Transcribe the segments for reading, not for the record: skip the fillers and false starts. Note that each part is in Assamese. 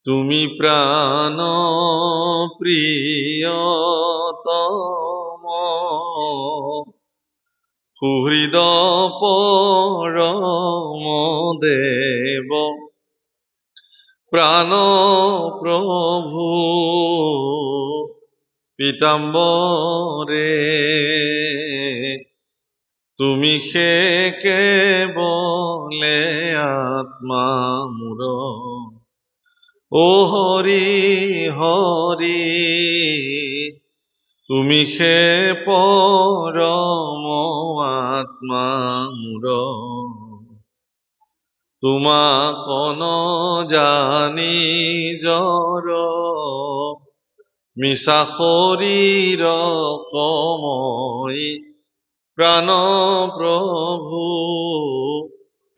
তুমি প্রাণ প্রিয়তম সুহৃদ পরম দেব প্রাণ প্রভু পীতাম্বরে তুমি সে কেবলে আত্মা মূর ও হরি হরি তুমি সে পরম আত্মা মূর তোমাক ন জানি জর মিছা শরীর কমই প্রাণ প্রভু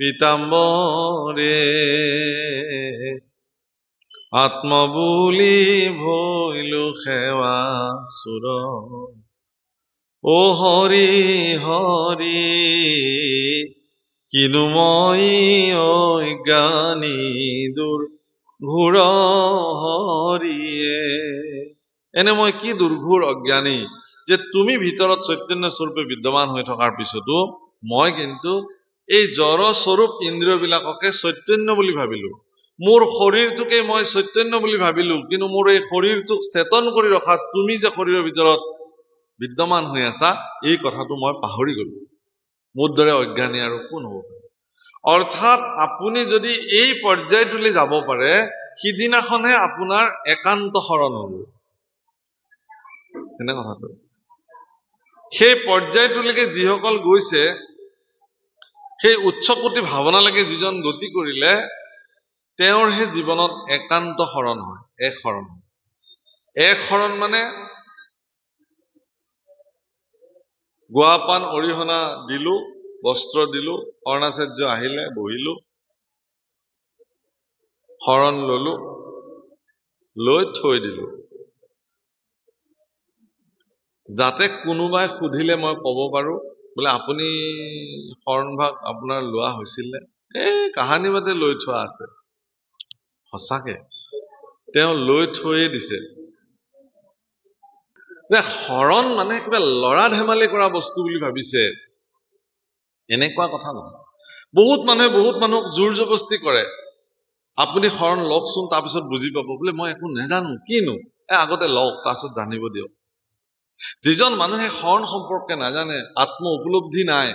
পীতাম্বরে আত্মবুলি ভৈলু সেৱা সুৰ ও হৰি হৰি কিনু মই অজ্ঞানী দুৰ্ঘোৰ হৰিয়ে এনে মই কি দুৰ্ঘোৰ অজ্ঞানী যে তুমি ভিতৰত চৈতন্য স্বৰূপে বিদ্যমান হৈ থকাৰ পিছতো মই কিন্তু এই জড় স্বৰূপ ইন্দ্ৰিয়বিলাককে চৈতন্য বুলি ভাবিলো মোৰ শৰীৰটোকে মই চৈতন্য বুলি ভাবিলো কিন্তু মোৰ এই শৰীৰটোক চেতন কৰি ৰখা তুমি যে শৰীৰৰ ভিতৰত বিদ্যমান হৈ আছা এই কথাটো মই পাহৰি গলো মোৰ দৰে অজ্ঞানী আৰু কোন হ'ব পাৰে অৰ্থাৎ আপুনি যদি এই পৰ্যায়টোলৈ যাব পাৰে সিদিনাখনহে আপোনাৰ একান্ত শৰণ হ'ব তেনে কথাটো সেই পৰ্যায়টোলৈকে যিসকল গৈছে সেই উচ্চকোটি ভাৱনালৈকে যিজন গতি কৰিলে তেওঁৰ হে জীৱনত একান্ত শৰণ হয় এক শৰণ মানে গোৱাপান অৰিহণা দিলো বস্ত্ৰ দিলো অৰ্ণাচাৰ্য আহিলে বহিলো শৰণ ললো লৈ থৈ দিলো যাতে কোনোবাই সুধিলে মই ক'ব পাৰো বোলে আপুনি শৰণভাগ আপোনাৰ লোৱা হৈছিলে এই কাহানি বাদে লৈ থোৱা আছে সঁচাকে তেওঁ লৈ থৈয়ে দিছে শৰণ মানে কিবা লৰা ধেমালি কৰা বস্তু বুলি ভাবিছে এনেকুৱা কথা নহয় বহুত মানুহক জোৰ জবস্তি কৰে আপুনি শৰণ লওকচোন তাৰপিছত বুজি পাব বোলে মই একো নাজানো কিনো আগতে লওক তাৰপিছত জানিব দিয়ক যিজন মানুহে শৰণ সম্পৰ্কে নাজানে আত্ম উপলব্ধি নাই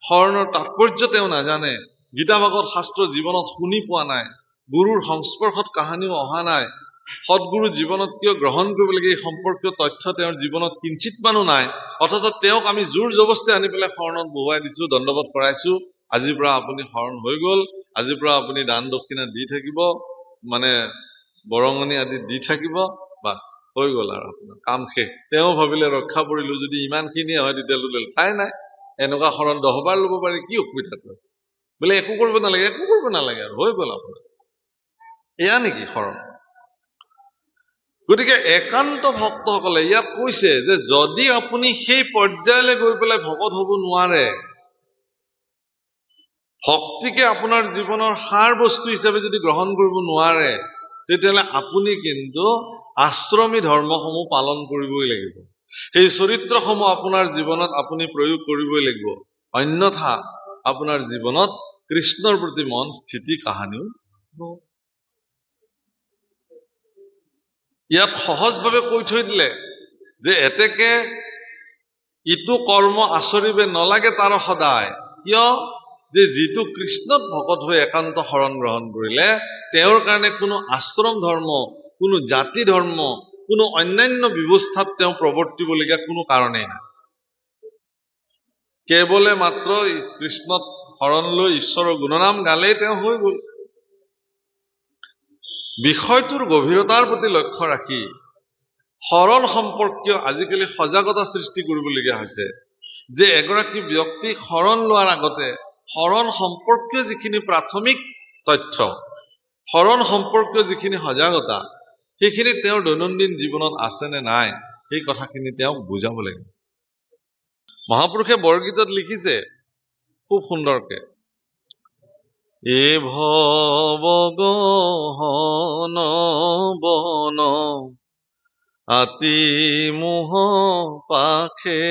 শৰণৰ তাৎপৰ্য তেওঁ নাজানে গীতা ভাগৱত শাস্ত্ৰ জীৱনত শুনি পোৱা নাই গুৰুৰ সংস্পৰ্শত কাহানিও অহা নাই সৎগুৰু জীৱনত কিয় গ্ৰহণ কৰিব লাগে এই সম্পৰ্কীয় তথ্য তেওঁৰ জীৱনত কিঞ্চিত মানো নাই অথচ তেওঁক আমি জোৰ জবস্তি আনি পেলাই শৰণত বহুৱাই দিছো দণ্ডবত কৰাইছো আজিৰ পৰা আপুনি শৰণ হৈ গল আজিৰ পৰা আপুনি দান দক্ষিণা দি থাকিব মানে বৰঙণি আদি দি থাকিব বাস হৈ গল আৰু আপোনাৰ কাম শেষ তেওঁ ভাবিলে ৰক্ষা পৰিলো যদি ইমানখিনিয়ে হয় তেতিয়ালৈ ঠাই নাই এনেকুৱা শৰণ 10 বাৰ ল'ব পাৰি কি অসুবিধাটো আছে বোলে একো কৰিব নালাগে আৰু হৈ গল আপোনাৰ এয়া নেকি শৰণ গতিকে একান্ত ভক্তসকলে ইয়াত কৈছে যে যদি আপুনি সেই পৰ্যায়লৈ গৈ পেলাই ভকত হ'ব নোৱাৰে ভক্তিকে আপোনাৰ জীৱনৰ সাৰ বস্তু হিচাপে যদি গ্ৰহণ কৰিব নোৱাৰে তেতিয়াহ'লে আপুনি কিন্তু আশ্ৰমী ধৰ্মসমূহ পালন কৰিবই লাগিব সেই চৰিত্ৰসমূহ আপোনাৰ জীৱনত আপুনি প্ৰয়োগ কৰিবই লাগিব অন্যথা আপোনাৰ জীৱনত কৃষ্ণৰ প্ৰতি মন স্থিতি কাহানিও ইয়াত সহজভাৱে কৈ থৈ দিলে যে এতেকে ইটো কৰ্ম আচৰিবে নালাগে তাৰ সদায় কিয় যে যিটো কৃষ্ণত ভকত হৈ একান্ত শৰণ গ্ৰহণ কৰিলে তেওঁৰ কাৰণে কোনো আশ্ৰম ধৰ্ম কোনো জাতি ধৰ্ম কোনো অন্যান্য ব্যৱস্থাত তেওঁ প্ৰৱৰ্তিবলগীয়া কোনো কাৰণেই নাই কেৱলে মাত্ৰ কৃষ্ণত শৰণ লৈ ঈশ্বৰৰ গুণনাম গালেই তেওঁ হৈ গল বিষয়টোৰ গভীৰতাৰ প্ৰতি লক্ষ্য ৰাখি শৰণ সম্পৰ্কীয় আজিকালি সজাগতা সৃষ্টি কৰিবলগীয়া হৈছে যে এগৰাকী ব্যক্তি শৰণ লোৱাৰ আগতে শৰণ সম্পৰ্কীয় যিখিনি প্ৰাথমিক তথ্য শৰণ সম্পৰ্কীয় যিখিনি সজাগতা সেইখিনি তেওঁৰ দৈনন্দিন জীৱনত আছে নে নাই সেই কথাখিনি তেওঁক বুজাব লাগিব মহাপুৰুষে বৰগীতত লিখিছে খুব সুন্দৰকে এ ভৱ গহন বন আতি মোহ পাখে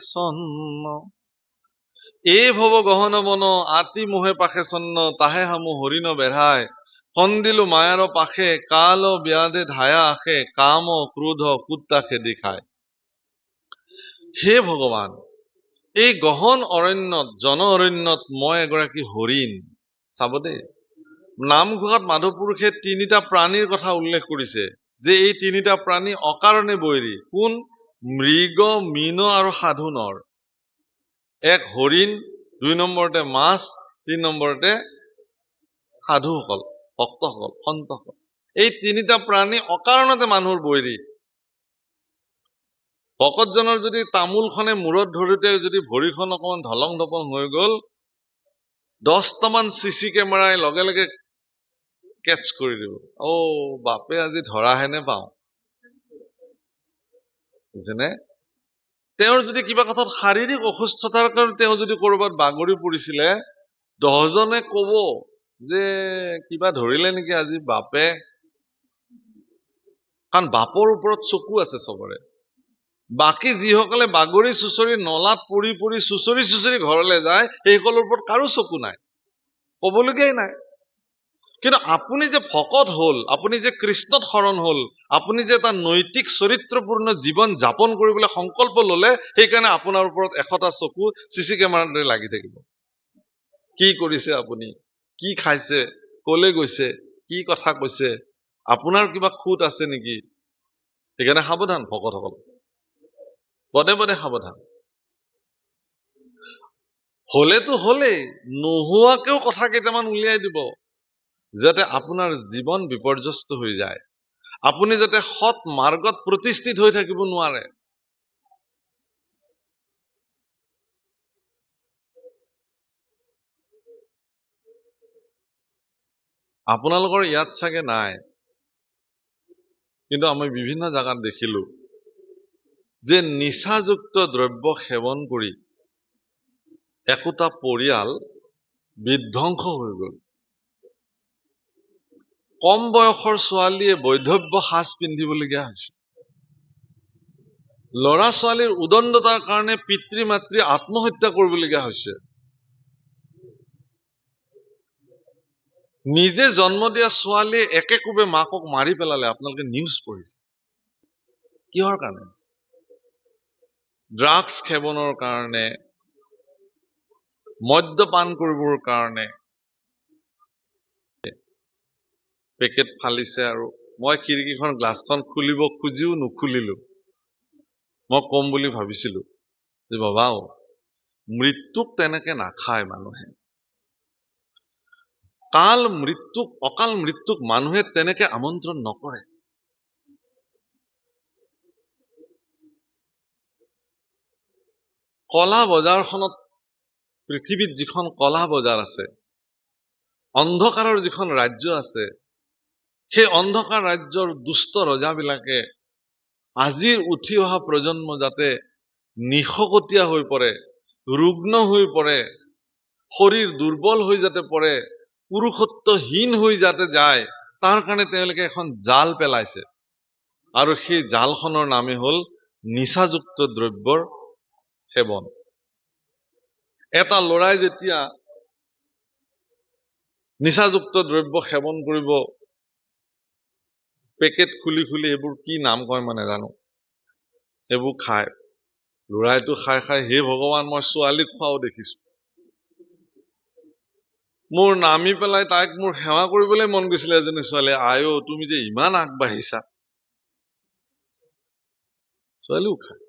চন্ন এই ভৱ গহন বন আতি মোহে পাখে চন্ন তাহে হামু হৰিণ বেঢ়াই সন্দিলো মায়াৰ পাখে কাল ব্যাধে ধায়া আখে কাম ক্ৰোধ কুত্তা খেদি খায় হে ভগৱান এই গহন অৰণ্যত জন অৰণ্যত মই এগৰাকী হৰিণ চাব দেই নামঘোষাত মাধৱপুৰুষে তিনিটা প্ৰাণীৰ কথা উল্লেখ কৰিছে যে এই তিনিটা প্ৰাণী অকাৰণে বৈৰী কোন মৃগ মীন আৰু সাধু নৰ এক হৰিণ ২ নম্বৰতে মাছ ৩ নম্বৰতে সাধুসকল ভক্তসকল সন্তসকল এই তিনিটা প্ৰাণী অকাৰণতে মানুহৰ বৈৰী ভকতজনৰ যদি তামোলখনে মূৰত ধৰোতে যদি ভৰিখন অকমান ঢলং ঢপং হৈ গল 10টামান চিচি কেমেৰাই লগে লগে কেটচ কৰি দিব বাপে আজি ধৰাহেনে পাওঁ বুজিছেনে তেওঁৰ যদি কিবা কথাত শাৰীৰিক অসুস্থতাৰ কাৰণে তেওঁ যদি কৰবাত বাগৰি পৰিছিলে 10জনে কব যে কিবা ধৰিলে নেকি আজি বাপে কাৰণ বাপৰ ওপৰত চকু আছে চবৰে বাকি যিসকলে বাগৰি চুচৰি নলাত পৰি পৰি চুচৰি ঘৰলৈ যায় সেইসকলৰ ওপৰত কাৰো চকু নাই কবলগীয়াই নাই কিন্তু আপুনি যে ভকত হল আপুনি যে কৃষ্ণত শৰণ হল আপুনি যে এটা নৈতিক চৰিত্ৰপূৰ্ণ জীৱন যাপন কৰিবলৈ সংকল্প ললে সেইকাৰণে আপোনাৰ ওপৰত 100টা চকু চিচি কেমেৰাৰ দৰে লাগি থাকিব কি কৰিছে আপুনি কি খাইছে কলে গৈছে কি কথা কৈছে আপোনাৰ কিবা খুঁত আছে নেকি সেইকাৰণে সাৱধান ভকতসকল পদে পদে সাৱধান হলেতো হলেই নোহোৱাকেও কথা কেইটামান উলিয়াই দিব যাতে আপোনাৰ জীৱন বিপৰ্যস্ত হৈ যায় আপুনি যাতে সৎ মাৰ্গত প্ৰতিষ্ঠিত হৈ থাকিব নোৱাৰে আপোনালোকৰ ইয়াত চাগে নাই কিন্তু আমি বিভিন্ন জাগাত দেখিলো যে নিচাযুক্ত দ্ৰব্য সেৱন কৰি একোটা পৰিয়াল বিধ্বংস হৈ গল কম বয়সৰ ছোৱালীয়ে বৈধব্য সাজ পিন্ধিবলগীয়া হৈছে লৰা ছোৱালীৰ উদণ্ডতাৰ কাৰণে পিতৃ মাতৃ আত্মহত্যা কৰিবলগীয়া হৈছে নিজে জন্ম দিয়া ছোৱালীয়ে একেকোবে মাকক মাৰি পেলালে আপোনালোকে নিউজ পঢ়িছে কিহৰ কাৰণে ড্ৰাগছ সেৱনৰ কাৰণে মদ্যপান কৰিবৰ কাৰণে পেকেট ফালিছে আৰু মই খিৰিকীখন গ্লাছখন খুলিব খুজিও নুখুলিলো মই কম বুলি ভাবিছিলো যে বাবাও মৃত্যুক তেনেকে নাখায় মানুহে অকাল মৃত্যুক মানুহে তেনেকে আমন্ত্ৰণ নকৰে কলা বজাৰখনত পৃথিৱীত যিখন কলা বজাৰ আছে অন্ধকাৰৰ যিখন ৰাজ্য আছে সেই অন্ধকাৰ ৰাজ্যৰ দুষ্ট ৰজাবিলাকে আজিৰ উঠি অহা প্ৰজন্ম যাতে নিশকতীয়া হৈ পৰে ৰুগ্ন হৈ পৰে শৰীৰ দুৰ্বল হৈ যাতে পৰে পুৰুষত্বহীন হৈ যাতে যায় তাৰ কাৰণে তেওঁলোকে এখন জাল পেলাইছে আৰু সেই জালখনৰ নামে হল নিচাযুক্ত দ্ৰব্যৰ সেৱন এটা লৰাই যেতিয়া নিচাযুক্ত দ্ৰব্য সেৱন কৰিব পেকেট খুলি এইবোৰ কি নাম কয় মানে জানো এইবোৰ খায় লৰাইটো খাই হে ভগৱান মই ছোৱালীক খোৱাও দেখিছো মোৰ নামি পেলাই তাইক মোৰ সেৱা কৰিবলৈ মন গৈছিলে এজনী ছোৱালী আয়ো তুমি যে ইমান আগবাঢ়িছা ছোৱালীও খায়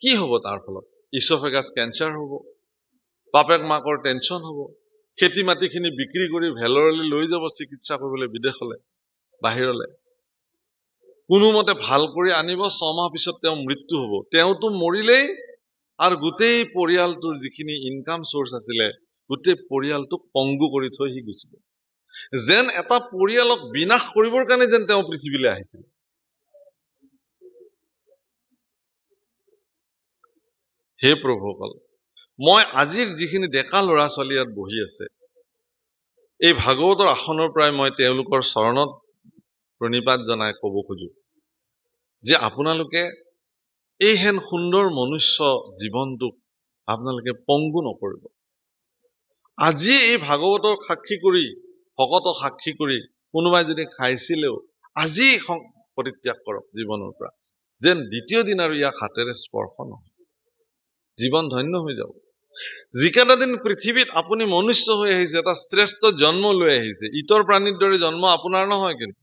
কি হব তাৰ ফলত ইছ'ফেগাছ কেঞ্চাৰ হব বাপেক মাকৰ টেনচন হব খেতি মাটিখিনি বিক্ৰী কৰি ভেলৰলৈ লৈ যাব চিকিৎসা কৰিবলৈ বিদেশলৈ বাহিৰলৈ কোনোমতে ভাল কৰি আনিব 6 মাহ পিছত তেওঁ মৃত্যু হব তেওঁতো মৰিলেই আৰু গোটেই পৰিয়ালটোৰ যিখিনি ইনকাম চোৰ্চ আছিলে গোটেই পৰিয়ালটোক পংগু কৰি থৈ সি গুচি গল যেন এটা পৰিয়ালক বিনাশ কৰিবৰ কাৰণে যেন তেওঁ পৃথিৱীলৈ আহিছিল হে প্ৰভুসকল মই আজিৰ যিখিনি ডেকা ল'ৰা ছোৱালী ইয়াত বহি আছে এই ভাগৱতৰ আসনৰ পৰাই মই তেওঁলোকৰ চৰণত প্ৰণিপাত জনাই ক'ব খোজো যে আপোনালোকে এইহেন সুন্দৰ মনুষ্য জীৱনটোক আপোনালোকে পংগু নকৰিব। আজি এই ভাগৱতৰ সাক্ষী কৰি, ভকতক সাক্ষী কৰি কোনোবাই যদি খাইছিলেও আজি পৰিত্যাগ কৰক জীৱনৰ পৰা, যেন দ্বিতীয় দিন আৰু ইয়াক হাতেৰে স্পৰ্শ নহয়। জীৱন ধন্য হৈ যাব। যিকেইটা দিন পৃথিৱীত আপুনি মনুষ্য হৈ আহিছে, এটা শ্ৰেষ্ঠ জন্ম লৈ আহিছে। ইতৰ প্ৰাণীৰ দৰে জন্ম আপোনাৰ নহয়, কিন্তু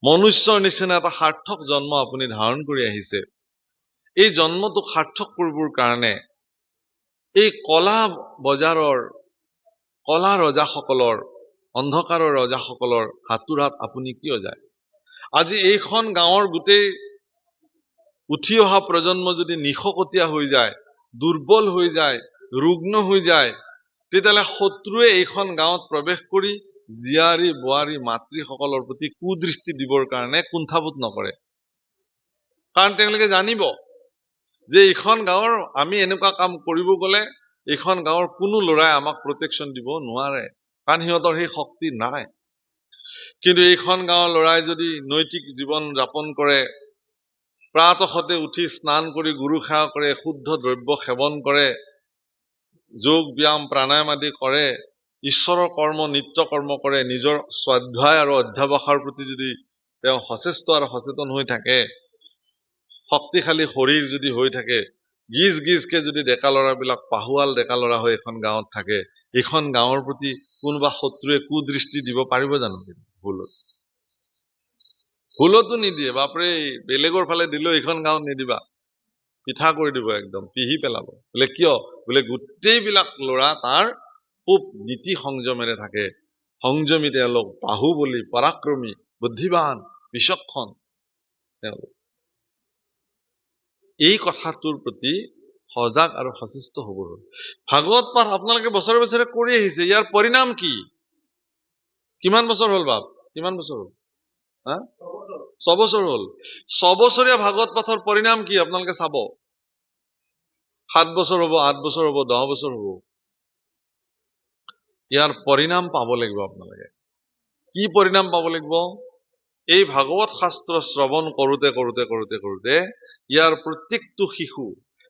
মনুষ্যৰ নিচিনা এটা সাৰ্থক জন্ম আপুনি ধাৰণ কৰি আহিছে। এই জন্মটোক সাৰ্থক কৰিবৰ কাৰণে এই কলা বজাৰৰ, কলা ৰজাসকলৰ, অন্ধকাৰৰ ৰজাসকলৰ হাতোৰাত আপুনি কিয় যায়? আজি এইখন গাঁৱৰ গোটেই উঠি অহা প্ৰজন্ম যদি নিশকতীয়া হৈ যায়, দুৰ্বল হৈ যায়, ৰুগ্ন হৈ যায়, তেতিয়াহ'লে শত্ৰুৱে এইখন গাঁৱত প্ৰৱেশ কৰি জীয়াৰী বোৱাৰী মাতৃসকলৰ প্ৰতি কুদৃষ্টি দিবৰ কাৰণে কুণ্ঠাবোধ নকৰে। কাৰণ তেওঁলোকে জানিব যে এইখন গাঁৱৰ আমি এনেকুৱা কাম কৰিব গ'লে এইখন গাঁৱৰ কোনো ল'ৰাই আমাক প্ৰটেকশ্যন দিব নোৱাৰে, কাৰণ সিহঁতৰ সেই শক্তি নাই। কিন্তু এইখন গাঁৱৰ ল'ৰাই যদি নৈতিক জীৱন যাপন কৰে, প্ৰাতঃতে উঠি স্নান কৰি গুৰু সেৱা কৰে, শুদ্ধ দ্ৰব্য সেৱন কৰে, যোগ ব্যায়াম প্ৰাণায়াম আদি কৰে, ঈশ্বৰৰ কৰ্ম নিত্য কৰ্ম কৰে, নিজৰ স্বাধ্যায় আৰু অধ্যাৱসায়ৰ প্ৰতি যদি তেওঁ সচেষ্ট আৰু সচেতন হৈ থাকে, শক্তিশালী শৰীৰ যদি হৈ থাকে, গিজ গিজকে যদি ডেকা ল'ৰাবিলাক পাহুৱাল ডেকা ল'ৰা হৈ এখন গাঁৱত থাকে, এইখন গাঁৱৰ প্ৰতি কোনোবা শত্ৰুৱে কুদৃষ্টি দিব পাৰিব জানো? ভুলত ভুলতো নিদিয়ে। বাপৰে, বেলেগৰ ফালে দিলেও এইখন গাঁৱত নিদিবা, পিঠা কৰি দিব, একদম পিহি পেলাব। বোলে কিয়? বোলে গোটেইবিলাক ল'ৰা তাৰ খুব নীতি সংযমেৰে থাকে, সংযমী তেওঁলোক, বাহুবলী, পৰাক্ৰমী, বুদ্ধিবান, বিচক্ষণ তেওঁলোক। এই কথাটোৰ প্ৰতি সজাগ আৰু সচেষ্ট হ'ব হ'ল। ভাগৱত পাঠ আপোনালোকে বছৰে বছৰে কৰি আহিছে, ইয়াৰ পৰিণাম কি? কিমান বছৰ হ'ল বাপ? কিমান বছৰ হ'ল? 6 বছৰ হ'ল। 6 বছৰীয়া ভাগৱত পাঠৰ পৰিণাম কি আপোনালোকে চাব। 7 বছৰ হ'ব, 8 বছৰ হ'ব, 10 বছৰ হ'ব। ইয়াৰ পৰিণাম পাব লাগিব আপোনালোকে। কি পৰিণাম পাব লাগিব? এই ভাগৱত শাস্ত্ৰ শ্ৰৱণ কৰোঁতে কৰোঁতে কৰোঁতে কৰোঁতে ইয়াৰ প্ৰত্যেকটো শিশু,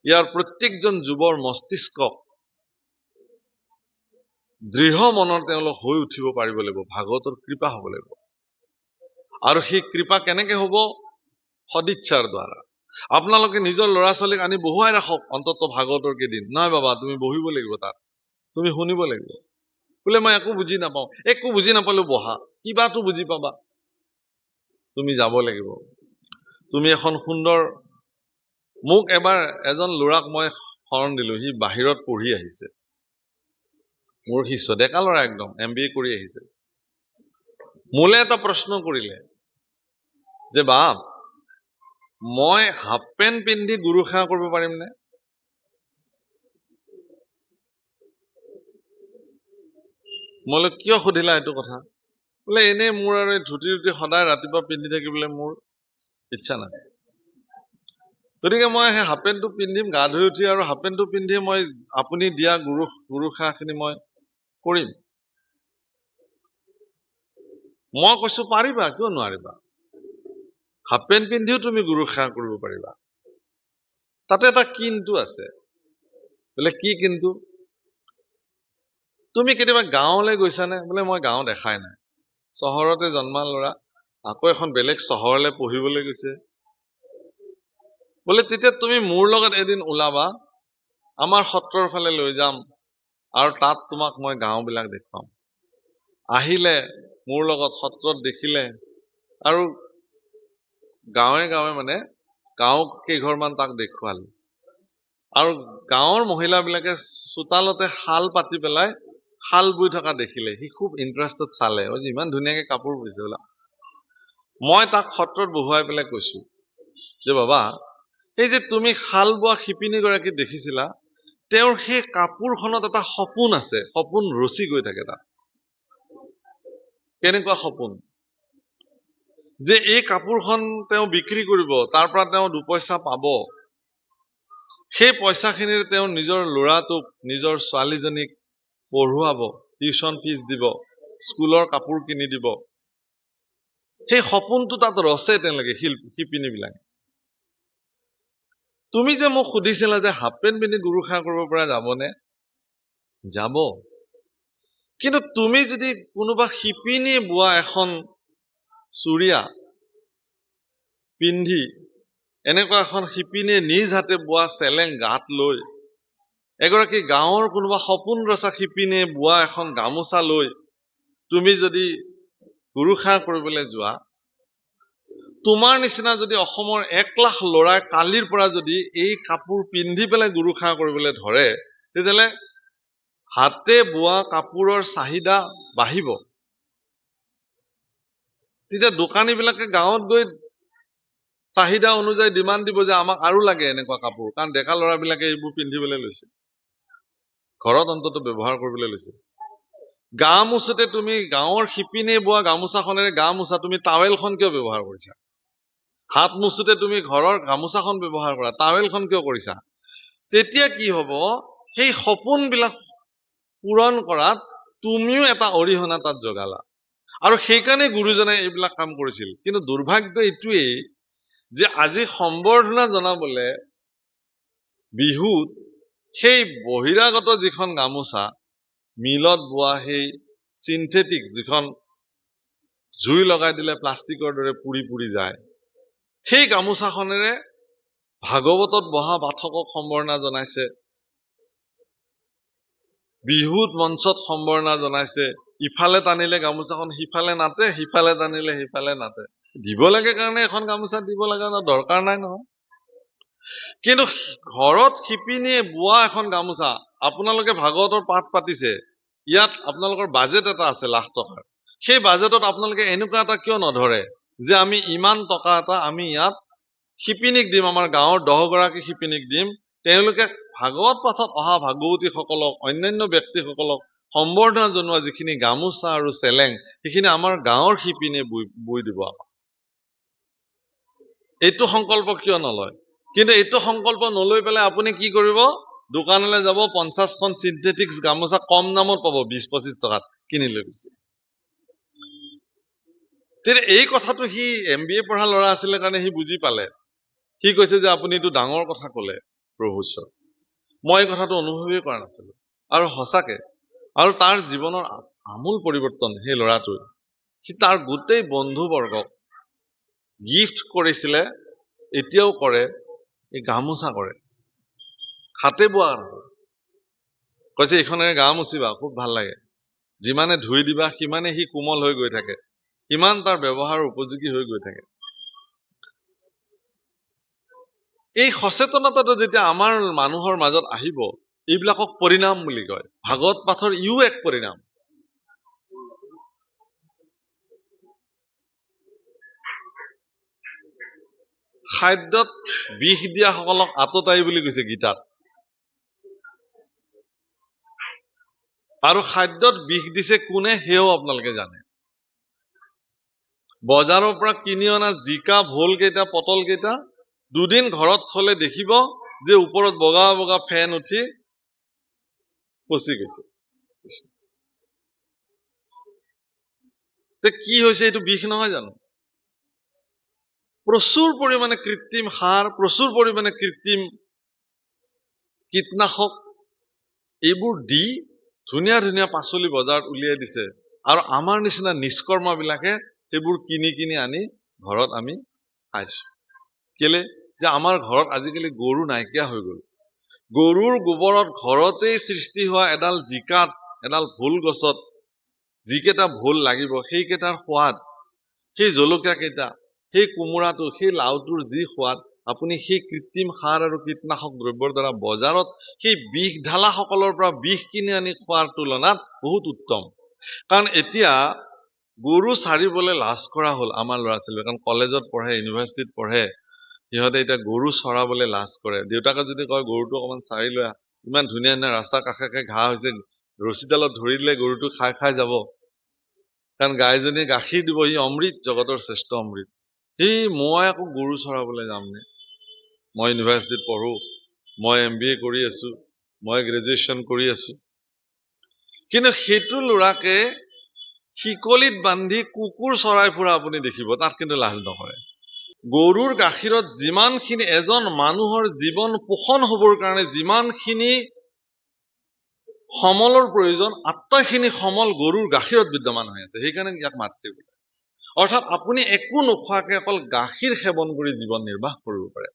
ইয়াৰ প্ৰত্যেকজন যুৱৰ মস্তিষ্কক দৃঢ় মনৰ তেওঁলোক হৈ উঠিব পাৰিব লাগিব, ভাগৱতৰ কৃপা হ'ব লাগিব। আৰু সেই কৃপা কেনেকে হ'ব? সদিচ্ছাৰ দ্বাৰা। আপোনালোকে নিজৰ ল'ৰা ছোৱালীক আনি বহুৱাই ৰাখক অন্তত ভাগৱতৰ কেইদিন। নহয় বাবা, তুমি বহিব লাগিব তাত, তুমি শুনিব লাগিব। বোলে মই একো বুজি নাপাওঁ, একো বুজি নাপালেও বহা, কিবাটো বুজি পাবা। তুমি যাব লাগিব। তুমি এখন সুন্দৰ, মোক এবাৰ এজন ল'ৰাক মই শৰণ দিলো, সি বাহিৰত পঢ়ি আহিছে, মোৰ শিষ্য, ডেকা ল'ৰা একদম, MBA কৰি আহিছে। মোলে এটা প্ৰশ্ন কৰিলে যে বাপ, মই হাফ পেণ্ট পিন্ধি গুৰু সেৱা কৰিব পাৰিমনে? মই কিয় সুধিলা এইটো কথা? বোলে এনেই মোৰ আৰু ধুতি সদায় ৰাতিপুৱা পিন্ধি থাকিবলৈ মোৰ ইচ্ছা নাই, গতিকে মই সেই হাফ পেণ্টটো পিন্ধিম, গা ধুই উঠি আৰু হাফ পেণ্টটো পিন্ধি মই আপুনি দিয়া গুৰু সেৱাখিনি মই কৰিম। মই কৈছো পাৰিবা, কিয় নোৱাৰিবা? হাফ পেণ্ট পিন্ধিও তুমি গুৰু সেৱা কৰিব পাৰিবা। তাতে এটা কিন্তু আছে। বোলে কি কিন্তু? তুমি কেতিয়াবা গাঁৱলৈ গৈছানে? বোলে মই গাঁও দেখাই নাই, চহৰতে জন্মা ল'ৰা, আকৌ এখন বেলেগ চহৰলৈ পঢ়িবলৈ গৈছে। বোলে তেতিয়া তুমি মোৰ লগত এদিন ওলাবা, আমাৰ সত্ৰৰ ফালে লৈ যাম, আৰু তাত তোমাক মই গাঁওবিলাক দেখুৱাম। আহিলে মোৰ লগত সত্ৰত দেখিলে, আৰু গাঁৱে গাঁৱে মানে গাঁও কেইঘৰমান তাক দেখুৱালো, আৰু গাঁৱৰ মহিলাবিলাকে চোতালতে শাল পাতি পেলাই শাল বৈ থকা দেখিলে, সি খুব ইণ্টাৰেষ্টেড চালে, ইমান ধুনীয়াকে কাপোৰ বৈছে বোলা। মই তাক সত্ৰত বহুৱাই পেলাই কৈছো যে বাবা, এই যে তুমি শাল বোৱা শিপিনীগৰাকী দেখিছিলা, তেওঁৰ সেই কাপোৰখনত এটা সপোন আছে, সপোন ৰচি গৈ থাকে তাত। কেনেকুৱা সপোন? যে এই কাপোৰখন তেওঁ বিক্ৰী কৰিব, তাৰ পৰা তেওঁ 2 পইচা পাব, সেই পইচাখিনিৰে তেওঁ নিজৰ ল'ৰাটোক, নিজৰ ছোৱালীজনীক পঢ়ুৱাব, টিউচন ফিজ দিব, স্কুলৰ কাপোৰ কিনি দিব। সেই সপোনটো তাত ৰচে তেওঁলোকে শিপিনীবিলাকে। তুমি যে মোক সুধিছিলা যে হাফ পেণ্ট পিন্ধি গুৰু সেৱা কৰিব পৰা যাবনে? যাব। কিন্তু তুমি যদি কোনোবা শিপিনী বোৱা এখন চুৰিয়া পিন্ধি, এনেকুৱা এখন শিপিনীয়ে নিজ হাতে বোৱা চেলেং গাত লৈ, এগৰাকী গাঁৱৰ কোনোবা সপোন ৰচা শিপিনীয়ে বোৱা এখন গামোচা লৈ তুমি যদি গুৰু সেৱা কৰিবলৈ যোৱা, তোমাৰ নিচিনা যদি অসমৰ 1 লাখ ল'ৰাই কালিৰ পৰা যদি এই কাপোৰ পিন্ধি পেলাই গুৰু সেৱা কৰিবলৈ ধৰে, তেতিয়াহ'লে হাতে বোৱা কাপোৰৰ চাহিদা বাঢ়িব। তেতিয়া দোকানীবিলাকে গাঁৱত গৈ চাহিদা অনুযায়ী ডিমাণ্ড দিব যে আমাক আৰু লাগে এনেকুৱা কাপোৰ, কাৰণ ডেকা ল'ৰাবিলাকে এইবোৰ পিন্ধিবলৈ লৈছে, ঘৰত অন্তত ব্যৱহাৰ কৰিবলৈ লৈছে। গা মোচোতে তুমি গাঁৱৰ শিপিনীয়ে বোৱা গামোচাখনেৰে গা মোচা, তুমি টাৱেলখন কিয় ব্যৱহাৰ কৰিছা? হাত মোচোতে তুমি ঘৰৰ গামোচাখন ব্যৱহাৰ কৰা, টাৱেলখন কিয় কৰিছা? তেতিয়া কি হ'ব, সেই সপোনবিলাক পূৰণ কৰাত তুমিও এটা অৰিহণা তাত জগালা। আৰু সেইকাৰণে গুৰুজনে এইবিলাক কাম কৰিছিল। কিন্তু দুৰ্ভাগ্য এইটোৱেই যে আজি সম্বৰ্ধনা জনাবলে বিহুত সেই বহিৰাগত যিখন গামোচা, মিলত বোৱা সেই চিন্থেটিক, যিখন জুই লগাই দিলে প্লাষ্টিকৰ দৰে পুৰি পুৰি যায়, সেই গামোচাখনেৰে ভাগৱতত বহা পাঠকক সম্বৰ্ধনা জনাইছে, বিহুত মঞ্চত সম্বৰ্ধনা জনাইছে। ইফালে টানিলে গামোচাখন সিফালে নাটে, সিফালে টানিলে সিফালে নাটে। দিব লাগে কাৰণে এখন গামোচা দিব লাগে, দৰকাৰ নাই নহয়। কিন্তু ঘৰত শিপিনীয়ে বোৱা এখন গামোচা, আপোনালোকে ভাগৱতৰ পাঠ পাতিছে, ইয়াত আপোনালোকৰ বাজেট এটা আছে লাখ টকাৰ, সেই বাজেটত আপোনালোকে এনেকুৱা এটা কিয় নধৰে যে আমি ইমান টকা এটা আমি ইয়াত শিপিনীক দিম, আমাৰ গাঁৱৰ 10 গৰাকী শিপিনীক দিম, তেওঁলোকে ভাগৱত পাঠত অহা ভাগৱতীসকলক, অন্যান্য ব্যক্তিসকলক সম্বৰ্ধনা জনোৱা যিখিনি গামোচা আৰু চেলেং, সেইখিনি আমাৰ গাঁৱৰ শিপিনীয়ে বৈ দিব। এইটো সংকল্প কিয় নলয়? কিন্তু এইটো সংকল্প নলৈ পেলাই আপুনি কি কৰিব, দোকানলৈ যাব, 50খন চিন্থেটিক্স গামোচা কম দামত পাব, 20-25 টকাত কিনি লৈ গৈছে। তেতিয়া এই কথাটো সি MBA পঢ়া ল'ৰা আছিলে কাৰণে সি বুজি পালে। সি কৈছে যে আপুনি এইটো ডাঙৰ কথা ক'লে প্ৰভু ঈশ্বৰ, মই এই কথাটো অনুভৱেই কৰা নাছিলো। আৰু সঁচাকে, আৰু তাৰ জীৱনৰ আমূল পৰিৱৰ্তন সেই ল'ৰাটোৰ। সি তাৰ গোটেই বন্ধুবৰ্গক গিফ্ট কৰিছিলে, এতিয়াও কৰে, এই গামোচা কৰে, হাতে বোৱা। কৈছে এইখনেৰে গা মুচিবা, খুব ভাল লাগে, যিমানে ধুই দিবা সিমানে সি কোমল হৈ গৈ থাকে, সিমান তাৰ ব্যৱহাৰ উপযোগী হৈ গৈ থাকে। এই সচেতনতাটো যেতিয়া আমাৰ মানুহৰ মাজত আহিব, এইবিলাকক পৰিণাম বুলি কয়। ভাগৱত পাঠৰ ইও এক পৰিণাম। খাদ্যত বিষ দিয়া সকলক আততায়ী বুলি কৈছে গীতাত। আৰু খাদ্যত বিষ দিছে কোনে, সেয়াও আপোনালোকে জানে। বজাৰৰ পৰা কিনি অনা জিকা, ভোল কেইটা, পটল কেইটা 2 দিন ঘৰত থলে দেখিব যে ওপৰত বগা বগা ফেন উঠি পচি গৈছে। কি হৈছে, এইটো বিষ নহয় জানো? প্ৰচুৰ পৰিমাণে কৃত্ৰিম সাৰ, প্ৰচুৰ পৰিমাণে কৃত্ৰিম কীটনাশক, এইবোৰ দি ধুনীয়া ধুনীয়া পাচলি বজাৰত উলিয়াই দিছে। আৰু আমাৰ নিচিনা নিষ্কৰ্মাবিলাকে সেইবোৰ কিনি কিনি আনি ঘৰত আমি খাইছো। কেলে? যে আমাৰ ঘৰত আজিকালি গৰু নাইকিয়া হৈ গ'ল। গৰুৰ গোবৰত ঘৰতেই সৃষ্টি হোৱা এডাল জিকাত, এডাল ভোল গছত যিকেইটা ভোল লাগিব, সেইকেইটাৰ সোৱাদ, সেই জলকীয়া কেইটা, সেই কোমোৰাটো, সেই লাউটোৰ যি সোৱাদ, আপুনি সেই কৃত্ৰিম সাৰ আৰু কীটনাশক দ্ৰব্যৰ দ্বাৰা বজাৰত সেই বিষ ঢালা সকলৰ পৰা বিষ কিনি আনি খোৱাৰ তুলনাত বহুত উত্তম। কাৰণ এতিয়া গৰু চাৰিবলৈ লাজ কৰা হ'ল আমাৰ ল'ৰা ছোৱালী, কাৰণ কলেজত পঢ়ে, ইউনিভাৰ্চিটিত পঢ়ে, সিহঁতে এতিয়া গৰু চৰাবলৈ লাজ কৰে। দেউতাকে যদি কয় গৰুটো অকমান চাৰি লৈ আহ, ইমান ধুনীয়া ধুনীয়া ৰাস্তাৰ কাষে কাষে ঘাঁহ হৈছে, ৰছীডালত ধৰি দিলে গৰুটো খাই খাই যাব। কাৰণ গাইজনীয়ে গাখীৰ দিব, সি অমৃত, জগতৰ শ্ৰেষ্ঠ অমৃত। মই আকৌ গৰু চৰাবলৈ যামনে? মই ইউনিভাৰ্চিটিত পঢ়ো, মই MBA কৰি আছো, মই গ্ৰেজুৱেশ্যন কৰি আছো। কিন্তু সেইটো ল'ৰাকে শিকলিত বান্ধি কুকুৰ চৰাই ফুৰা আপুনি দেখিব, তাত কিন্তু লাজ নকৰে। গৰুৰ গাখীৰত যিমানখিনি এজন মানুহৰ জীৱন পোষণ হ'বৰ কাৰণে যিমানখিনি সমলৰ প্ৰয়োজন, আটাইখিনি সমল গৰুৰ গাখীৰত বিদ্যমান হৈ আছে। সেইকাৰণে ইয়াক মাতৃ বোলে। অৰ্থাৎ আপুনি একো নোখোৱাকে অকল গাখীৰ সেৱন কৰি জীৱন নিৰ্বাহ কৰিব পাৰে।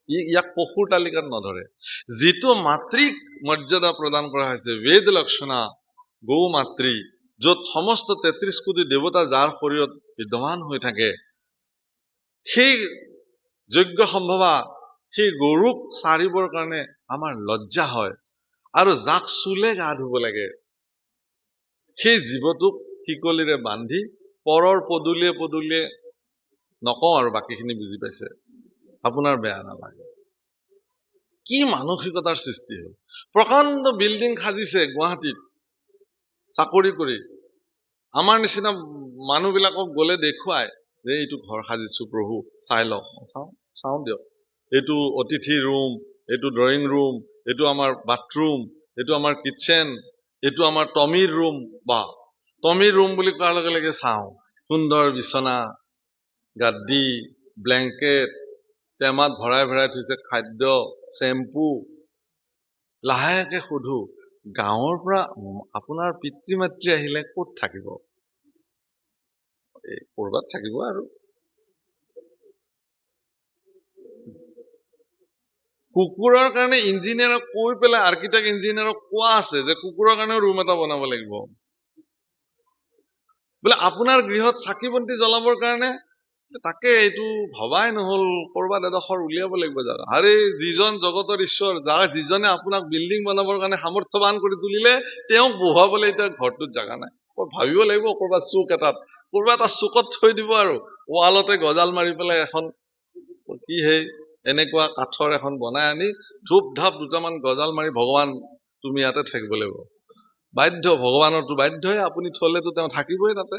ইয়াক পশুৰ তালিকাত নধৰে। যিটো মাতৃক মৰ্যাদা প্ৰদান কৰা হৈছে বেদ লক্ষণা গৌ মাতৃ, য'ত সমস্ত ৩৩ কোটি দেৱতা যাৰ শৰীৰত বিদ্যমান হৈ থাকে, সেই যজ্ঞ সম্ভৱা সেই গৰুক চাৰিবৰ কাৰণে আমাৰ লজ্জা হয়। আৰু যাক চুলে গা ধুব লাগে সেই জীৱটোক শিকলিৰে বান্ধি পৰৰ পদূলিয়ে পদূলিয়ে, নকওঁ আৰু বাকীখিনি বুজি পাইছে, আপোনাৰ বেয়া নালাগে। কি মানসিকতাৰ সৃষ্টি হ'ল। প্ৰকাণ্ড বিল্ডিং সাজিছে গুৱাহাটীত চাকৰি কৰি। আমাৰ নিচিনা মানুহবিলাকক গ'লে দেখুৱাই যে এইটো ঘৰ সাজিছো প্ৰভু, চাই লওক। চাওঁ দিয়ক, এইটো অতিথি ৰুম, এইটো ড্ৰয়িং ৰুম, এইটো আমাৰ বাথৰুম, এইটো আমাৰ কিটচেন, এইটো আমাৰ টমিৰ ৰুম। বা টমিৰ ৰুম বুলি কোৱাৰ লগে লগে চাওঁ, সুন্দৰ বিচনা, গাদ্দি, ব্লেংকেট, টেমাত ভৰাই ভৰাই থৈছে খাদ্য, চেম্পু। লাহেকে সোধো, গাঁৱৰ পৰা আপোনাৰ পিতৃ মাতৃ আহিলে ক'ত থাকিব? কৰবাত থাকিব আৰু। কুকুৰৰ কাৰণে ইঞ্জিনিয়াৰক কৈ পেলাই, আৰ্কিটেক্ট ইঞ্জিনিয়াৰক কোৱা আছে যে কুকুৰৰ কাৰণেও ৰুম এটা বনাব লাগিব। বোলে আপোনাৰ গৃহত চাকি বন্তি জ্বলাবৰ কাৰণে, তাকে এইটো ভবাই নহল, কৰবাত এডোখৰ উলিয়াব লাগিব জাগা। আৰে যিজন জগতৰ ঈশ্বৰ, যাৰ যিজনে আপোনাক বিল্ডিং বনাবৰ কাৰণে সামৰ্থ্যৱান কৰি তুলিলে, তেওঁক বহুৱাবলৈ এতিয়া ঘৰটোত জাগা নাই। ভাবিব লাগিব কৰবাত চুক এটাত, কৰবাত এটা চুকত থৈ দিব আৰু ৱালতে গজাল মাৰি পেলাই এখন কি সেই এনেকুৱা কাঠৰ এখন বনাই আনি ধূপ ধাপ দুটামান গজাল মাৰি, ভগৱান তুমি ইয়াতে থাকিব লাগিব। বাধ্য, ভগৱানৰতো বাধ্যই, আপুনি থলেতো তেওঁ থাকিবই তাতে,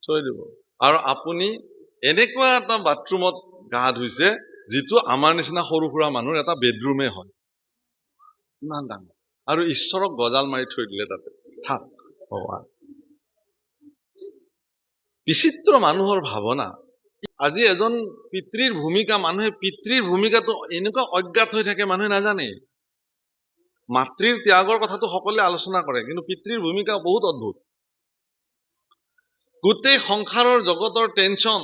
থৈ দিব। আৰু আপুনি এনেকুৱা এটা বাথৰুমত গা ধুইছে যিটো আমাৰ নিচিনা সৰু সুৰা মানুহৰ এটা বেডৰুমে হয়, ইমান ডাঙৰ। আৰু ঈশ্বৰক গজাল মাৰি থৈ দিলে তাতে, থাক ভগৱান। বিচিত্ৰ মানুহৰ ভাৱনা। আজি এজন পিতৃৰ ভূমিকা, মানুহে পিতৃৰ ভূমিকাটো এনেকুৱা অজ্ঞাত হৈ থাকে, মানুহে নাজানে। মাতৃৰ ত্যাগৰ কথাটো সকলোৱে আলোচনা কৰে, কিন্তু পিতৃৰ ভূমিকা বহুত অদ্ভুত। গোটেই সংসাৰৰ জগতৰ টেনচন,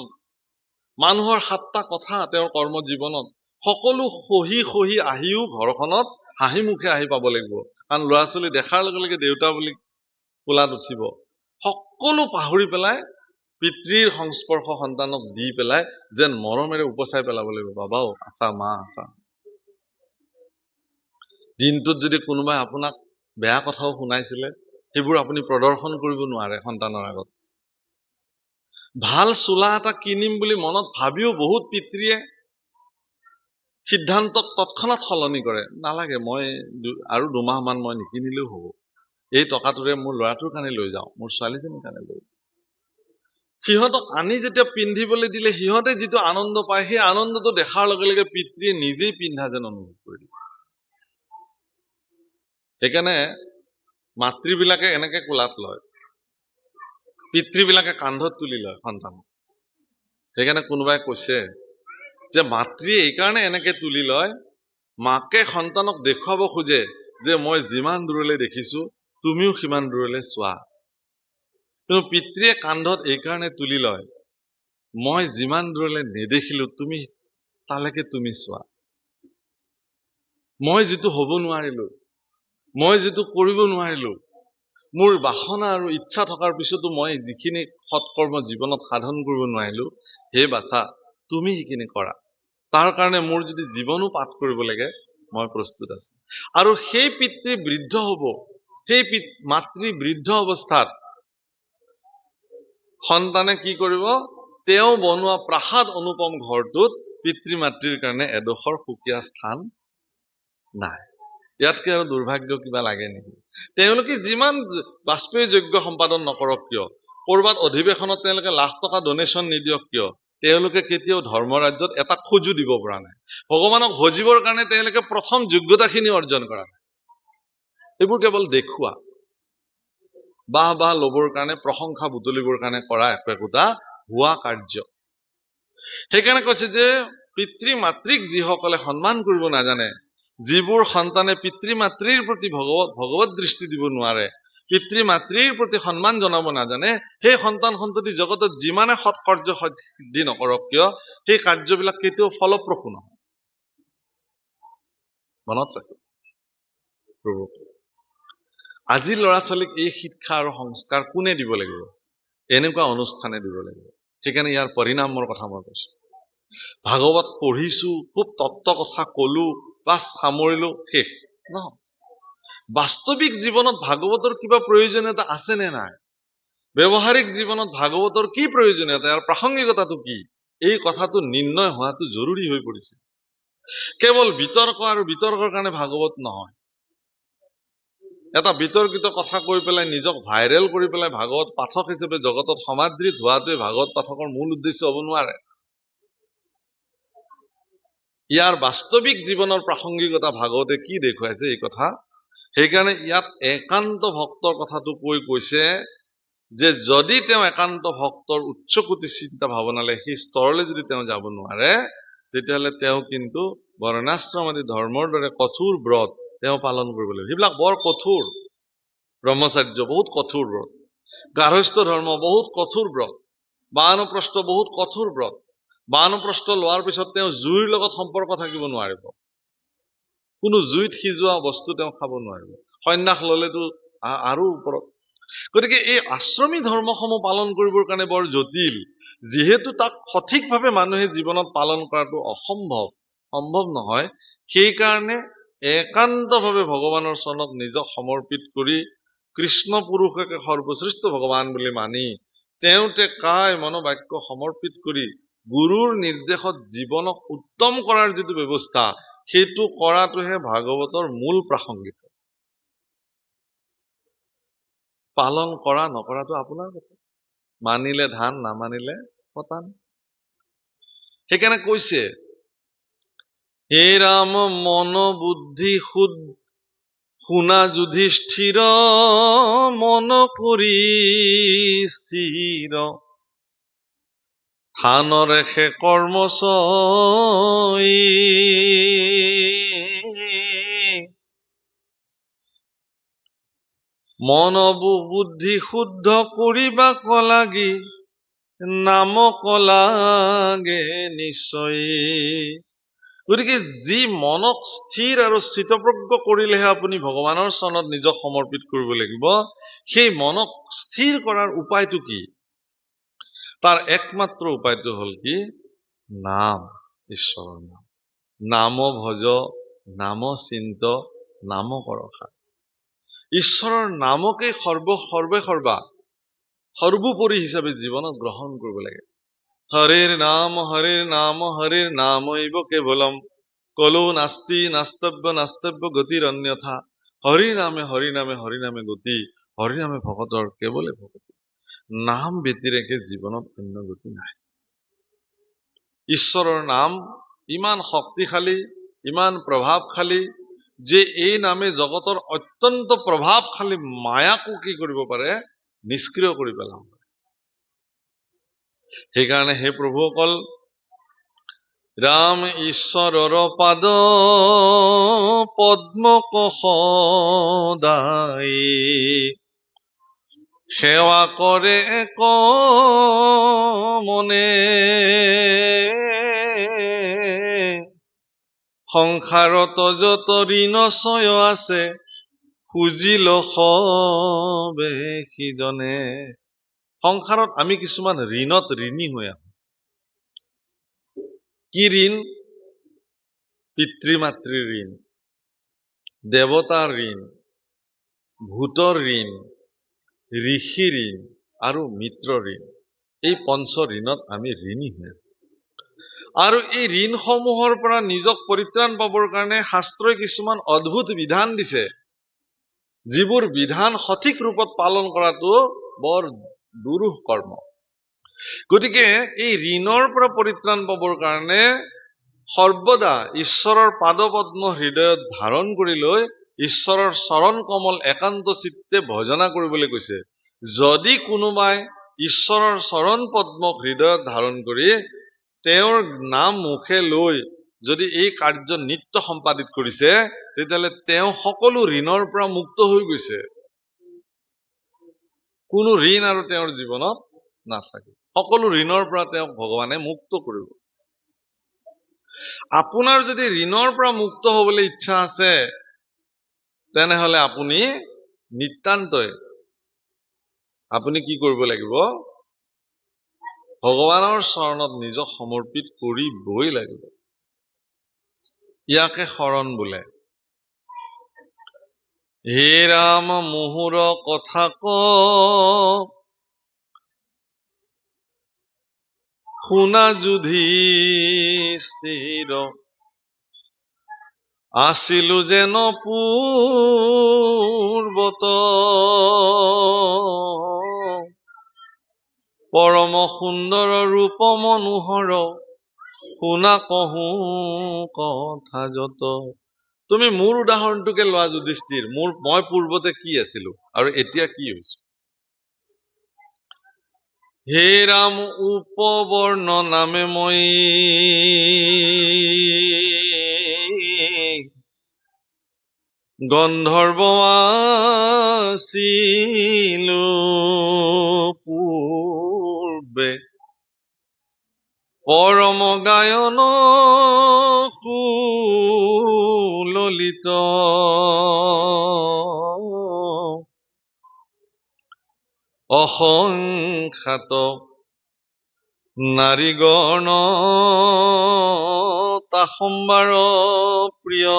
মানুহৰ 7টা কথা তেওঁৰ কৰ্ম জীৱনত, সকলো সহি সহি আহিও ঘৰখনত হাঁহি মুখে আহি পাব লাগিব। কাৰণ ল'ৰা ছোৱালী দেখাৰ লগে লগে দেউতা বুলি কোলাত উঠিব। সকলো পাহৰি পেলাই পিতৃৰ সংস্পৰ্শ সন্তানক দি পেলাই যেন মৰমেৰে উপচাই পেলাব লাগিব, বাবাও আছা, মা আছা। দিনটোত যদি কোনোবাই আপোনাক বেয়া কথাও শুনাইছিলে, সেইবোৰ আপুনি প্ৰদৰ্শন কৰিব নোৱাৰে সন্তানৰ আগত। ভাল চোলা এটা কিনিম বুলি মনত ভাবিও বহুত পিতৃয়ে সিদ্ধান্তক তৎক্ষণাৎ সলনি কৰে। নালাগে, মই আৰু 2 মাহ মান মই নিকিনিলেও হ'ব, এই টকাটোৰে মোৰ ল'ৰাটোৰ কাৰণে লৈ যাওঁ, মোৰ ছোৱালীজনীৰ কাৰণে লৈ যাওঁ। সিহঁতক আনি যেতিয়া পিন্ধিবলৈ দিলে সিহঁতে যিটো আনন্দ পায়, সেই আনন্দটো দেখাৰ লগে লগে পিতৃয়ে নিজেই পিন্ধা যেন অনুভৱ কৰি দিয়ে। সেইকাৰণে মাতৃবিলাকে এনেকে কোলাত লয়, পিতৃবিলাকে কান্ধত তুলি লয় সন্তানক। সেইকাৰণে কোনোবাই কৈছে যে মাতৃয়ে এইকাৰণে এনেকে তুলি লয়, মাকে সন্তানক দেখুৱাব খোজে যে মই যিমান দূৰলৈ দেখিছো তুমিও সিমান দূৰলৈ চোৱা। কিন্তু পিতৃয়ে কান্ধত এইকাৰণে তুলি লয়, মই যিমান দূৰলৈ নেদেখিলো তুমি তালৈকে তুমি চোৱা। মই যিটো হ'ব নোৱাৰিলো, মই যিটো কৰিব নোৱাৰিলো, মোৰ বাসনা আৰু ইচ্ছা থকাৰ পিছতো মই যিখিনি সৎকৰ্ম জীৱনত সাধন কৰিব নোৱাৰিলো, হে বাছা তুমি সেইখিনি কৰা। তাৰ কাৰণে মোৰ যদি জীৱনো পাঠ কৰিব লাগে মই প্ৰস্তুত আছো। আৰু সেই পিতৃ বৃদ্ধ হ'ব, সেই মাতৃ বৃদ্ধ অৱস্থাত সন্তানে কি কৰিব, তেওঁ বনোৱা প্ৰাসাদ অনুপম ঘৰটোত পিতৃ মাতৃৰ কাৰণে এডোখৰ সুকীয়া স্থান নাই। ইয়াতকে আৰু দুৰ্ভাগ্য কিবা লাগে নেকি? তেওঁলোকে যিমান বাষ্পীয় যজ্ঞ সম্পাদন নকৰক কিয়, কৰবাত অধিৱেশনত তেওঁলোকে লাখ টকা ডনেশ্যন নিদিয়ক কিয়, তেওঁলোকে কেতিয়াও ধৰ্মৰাজ্যত এটা খোজো দিব পৰা নাই। ভগৱানক ভজিবৰ কাৰণে তেওঁলোকে প্ৰথম যোগ্যতাখিনি অৰ্জন কৰা নাই। এইবোৰ কেৱল দেখুৱা, বাহ ল'বৰ কাৰণে, প্ৰশংসা বুটলিবৰ কাৰণে কৰা একোটা হোৱা কাৰ্য। সেইকাৰণে কৈছে যে পিতৃ মাতৃক যিসকলে সন্মান কৰিব নাজানে, যিবোৰ সন্তানে পিতৃ মাতৃৰ প্ৰতি ভগৱত দৃষ্টি দিব নোৱাৰে, পিতৃ মাতৃৰ প্ৰতি সন্মান জনাব নাজানে, সেই সন্তান সন্ততি জগতত যিমানে সৎকাৰ্য সিদ্ধি নকৰক কিয়, সেই কাৰ্যবিলাক কেতিয়াও ফলপ্ৰসূ নহয়। মনত ৰাখিব প্ৰভু। আজি ল'ৰা ছোৱালীক এই শিক্ষা আৰু সংস্কাৰ কোনে দিব লাগিব? এনেকুৱা অনুষ্ঠানে দিব লাগিব। সেইকাৰণে ইয়াৰ পৰিণামৰ কথা মই কৈছো। ভাগৱত পঢ়িছো, খুব তত্ত্ব কথা কলো, বাছ সামৰিলো, শেষ নহয়। বাস্তৱিক জীৱনত ভাগৱতৰ কিবা প্ৰয়োজনীয়তা আছে নে নাই? ব্যৱহাৰিক জীৱনত ভাগৱতৰ কি প্ৰয়োজনীয়তা, ইয়াৰ প্ৰাসংগিকতাটো কি, এই কথাটো নিৰ্ণয় হোৱাটো জৰুৰী হৈ পৰিছে। কেৱল বিতৰ্ক আৰু বিতৰ্কৰ কাৰণে ভাগৱত নহয়। এটা বিতৰ্কিত কথা কৈ পেলাই নিজক ভাইৰেল কৰি পেলাই ভাগৱত পাঠক হিচাপে জগতত সমাদৃত হোৱাটোৱে ভাগৱত পাঠকৰ মূল উদ্দেশ্য হ'ব নোৱাৰে। ইয়াৰ বাস্তৱিক জীৱনৰ প্ৰাসংগিকতা ভাগৱতে কি দেখুৱাইছে এই কথা। সেইকাৰণে ইয়াত একান্ত ভক্তৰ কথাটো কৈছে যে যদি তেওঁ একান্ত ভক্তৰ উচ্চকোটি চিন্তা ভাৱনালে সেই স্তৰলৈ যদি তেওঁ যাব নোৱাৰে, তেতিয়াহ'লে তেওঁ কিন্তু বৰ্ণাশ্ৰম আদি ধৰ্মৰ দৰে কঠোৰ ব্ৰত তেওঁ পালন কৰিব লাগিব। সেইবিলাক বৰ কঠোৰ। ব্ৰহ্মচাৰ্য বহুত কঠোৰ ব্ৰত, গাৰ্হস্থ্য ধৰ্ম বহুত কঠোৰ ব্ৰত, বানপ্ৰস্থ বহুত কঠোৰ ব্ৰত। বানপ্ৰস্থ লোৱাৰ পিছত তেওঁ জুইৰ লগত সম্পৰ্ক থাকিব নোৱাৰিব, কোনো জুইত সিজোৱা বস্তু তেওঁ খাব নোৱাৰিব। সন্ন্যাস ললেতো আৰু ওপৰত। গতিকে এই আশ্ৰমী ধৰ্মসমূহ পালন কৰিবৰ কাৰণে বৰ জটিল, যিহেতু তাক সঠিকভাৱে মানুহে জীৱনত পালন কৰাটো সম্ভৱ নহয়। সেইকাৰণে একান্তভাৱে ভগৱানৰ চৰণত নিজক সমৰ্পিত কৰি, কৃষ্ণ পুৰুষকে সৰ্বশ্ৰেষ্ঠ ভগৱান বুলি মানি, তেওঁতে কায় মনোবাক্য সমৰ্পিত কৰি গুৰুৰ নিৰ্দেশত জীৱনক উত্তম কৰাৰ যিটো ব্যৱস্থা, সেইটো কৰাটোহে ভাগৱতৰ মূল প্ৰাসংগিক। পালন কৰা নকৰাটো আপোনাৰ কথা। মানিলে ধান, নামানিলে পতান। সেইকাৰণে কৈছে, হে ৰাম মন বুদ্ধি শুনা যুধিষ্ঠিৰ, মন কৰি স্থিৰ, থান ৰেখে কৰ্মচই, মন বুদ্ধি শুদ্ধ কৰিবা কলাগি, নাম কলাগে নিশ্চয়। গতিকে যি মনক স্থিৰ আৰু স্থিতপ্ৰজ্ঞ কৰিলেহে আপুনি ভগৱানৰ চৰণত নিজক সমৰ্পিত কৰিব লাগিব। সেই মনক স্থিৰ কৰাৰ উপায়টো কি? তাৰ একমাত্ৰ উপায়টো হ'ল কি? নাম, ঈশ্বৰৰ নাম। নাম ভজ, নাম চিন্ত, নাম কৰসা। ঈশ্বৰৰ নামকেই সৰ্বোপৰি হিচাপে জীৱনত গ্ৰহণ কৰিব লাগে। হৰিৰ নাম হৰিৰ নামৈব কেৱলম, কলো নাস্তি নাস্তব্য গতিৰ অন্যথা। হৰি নামে গতি, হৰি নামে ভকতৰ কেৱলে ভকতি। নাম ব্যতিৰেকে জীৱনত অন্য গতি নাই। ঈশ্বৰৰ নাম ইমান শক্তিশালী, ইমান প্ৰভাৱশালী, যে এই নামে জগতৰ অত্যন্ত প্ৰভাৱশালী মায়াকো কি কৰিব পাৰে? নিষ্ক্ৰিয় কৰি পেলাব। সেইকাৰণে হে প্ৰভুসকল, ৰাম ঈশ্বৰৰ পাদ পদ্মক সদায়, সেৱা কৰে এক মনে, সংসাৰত যত ঋণ ছয় আছে, খুজিল সবে সিজনে। সংসাৰত আমি কিছুমান ঋণত ঋণী হৈ আহো। কি ঋণ? পিতৃ মাতৃৰ ঋণ, দেৱতাৰ ঋণ, ভূতৰ ঋণ, ঋষিৰ ঋণ আৰু মিত্ৰ ঋণ। এই পঞ্চ ঋণত আমি ঋণী হৈ আহো। আৰু এই ঋণসমূহৰ পৰা নিজক পৰিত্ৰাণ পাবৰ কাৰণে শাস্ত্ৰই কিছুমান অদ্ভুত বিধান দিছে, যিবোৰ বিধান সঠিক ৰূপত পালন কৰাটো বৰ দুৰূহ কৰ্ম। গতিকে এই ঋণৰ পৰা পৰিত্ৰাণ পাবৰ কাৰণে সৰ্বদা ঈশ্বৰৰ পাদপদ্ম হৃদয়ত ধাৰণ কৰি লৈ ঈশ্বৰৰ চৰণ কমল একান্ত চিত্তে ভজনা কৰিবলৈ কৈছে। যদি কোনোবাই ঈশ্বৰৰ চৰণ পদ্মক হৃদয়ত ধাৰণ কৰি তেওঁৰ নাম মুখে লৈ যদি এই কাৰ্য নিত্য সম্পাদিত কৰিছে, তেতিয়াহ'লে তেওঁ সকলো ঋণৰ পৰা মুক্ত হৈ গৈছে। কোনো ঋণ আৰু তেওঁৰ জীৱনত নাথাকে। সকলো ঋণৰ পৰা তেওঁক ভগৱানে মুক্ত কৰিব। আপোনাৰ যদি ঋণৰ পৰা মুক্ত হবলৈ ইচ্ছা আছে, তেনেহলে আপুনি নিতান্তই আপুনি কি কৰিব লাগিব? ভগৱানৰ চৰণত নিজক সমৰ্পিত কৰিবই লাগিব। ইয়াকে শৰণ বোলে। হে ৰাম মোহৰ কথা ক, শুনা যুধিষ্ঠিৰ, আছিলো যেন পূৰ্বত, পৰম সুন্দৰ ৰূপ মনোহৰ, শুনা কহো কথা যত। তুমি মোৰ উদাহৰণটোকে লোৱা যুধিষ্ঠিৰ, মই পূৰ্বতে কি আছিলো আৰু এতিয়া কি হৈছো। হে ৰাম উপবৰ্ণ নামে মই গন্ধৰ্ব আছিলো পূৰ্বে, পৰম গায়ন সুললিত, অসংখ্যাত নাৰীগণ তাসম্বাৰ প্ৰিয়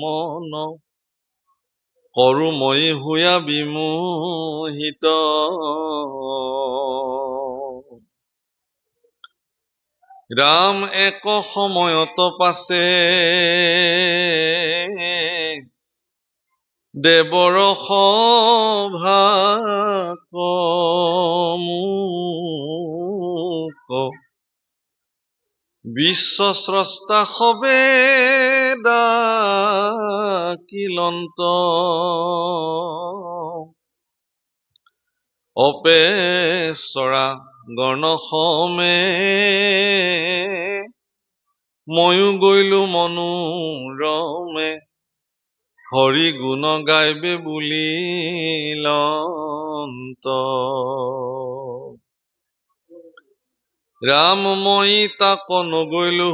মন, কৰো মই হুয়া বিমোহিত। ৰাম এক সময়ত পাছে দেৱৰ সভাক মুক, বিশ্বস্ৰষ্টা সবে ডাকিলন্ত, অপেশ্বৰা গণ সমে ময়ো গৈলো মনোৰমে, হৰি গুণ গাইবে বুলিলন্ত। ৰাম মই তাক নগৈলো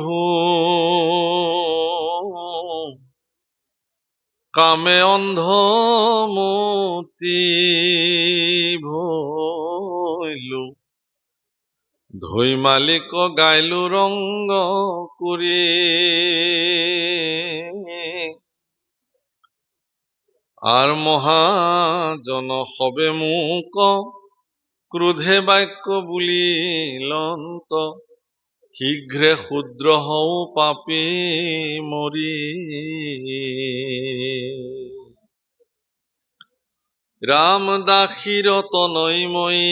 কামে অন্ধ মতি ভৈলো, ধৈ মালিক গাইলো ৰংগ কৰি, আৰ মহাজন সবে মোক ক্ৰোধে বাক্য বুলিলন্ত, শীঘ্ৰে ক্ষুদ্ৰ হও পাপী মৰি। ৰাম দাসীৰ তনয় মই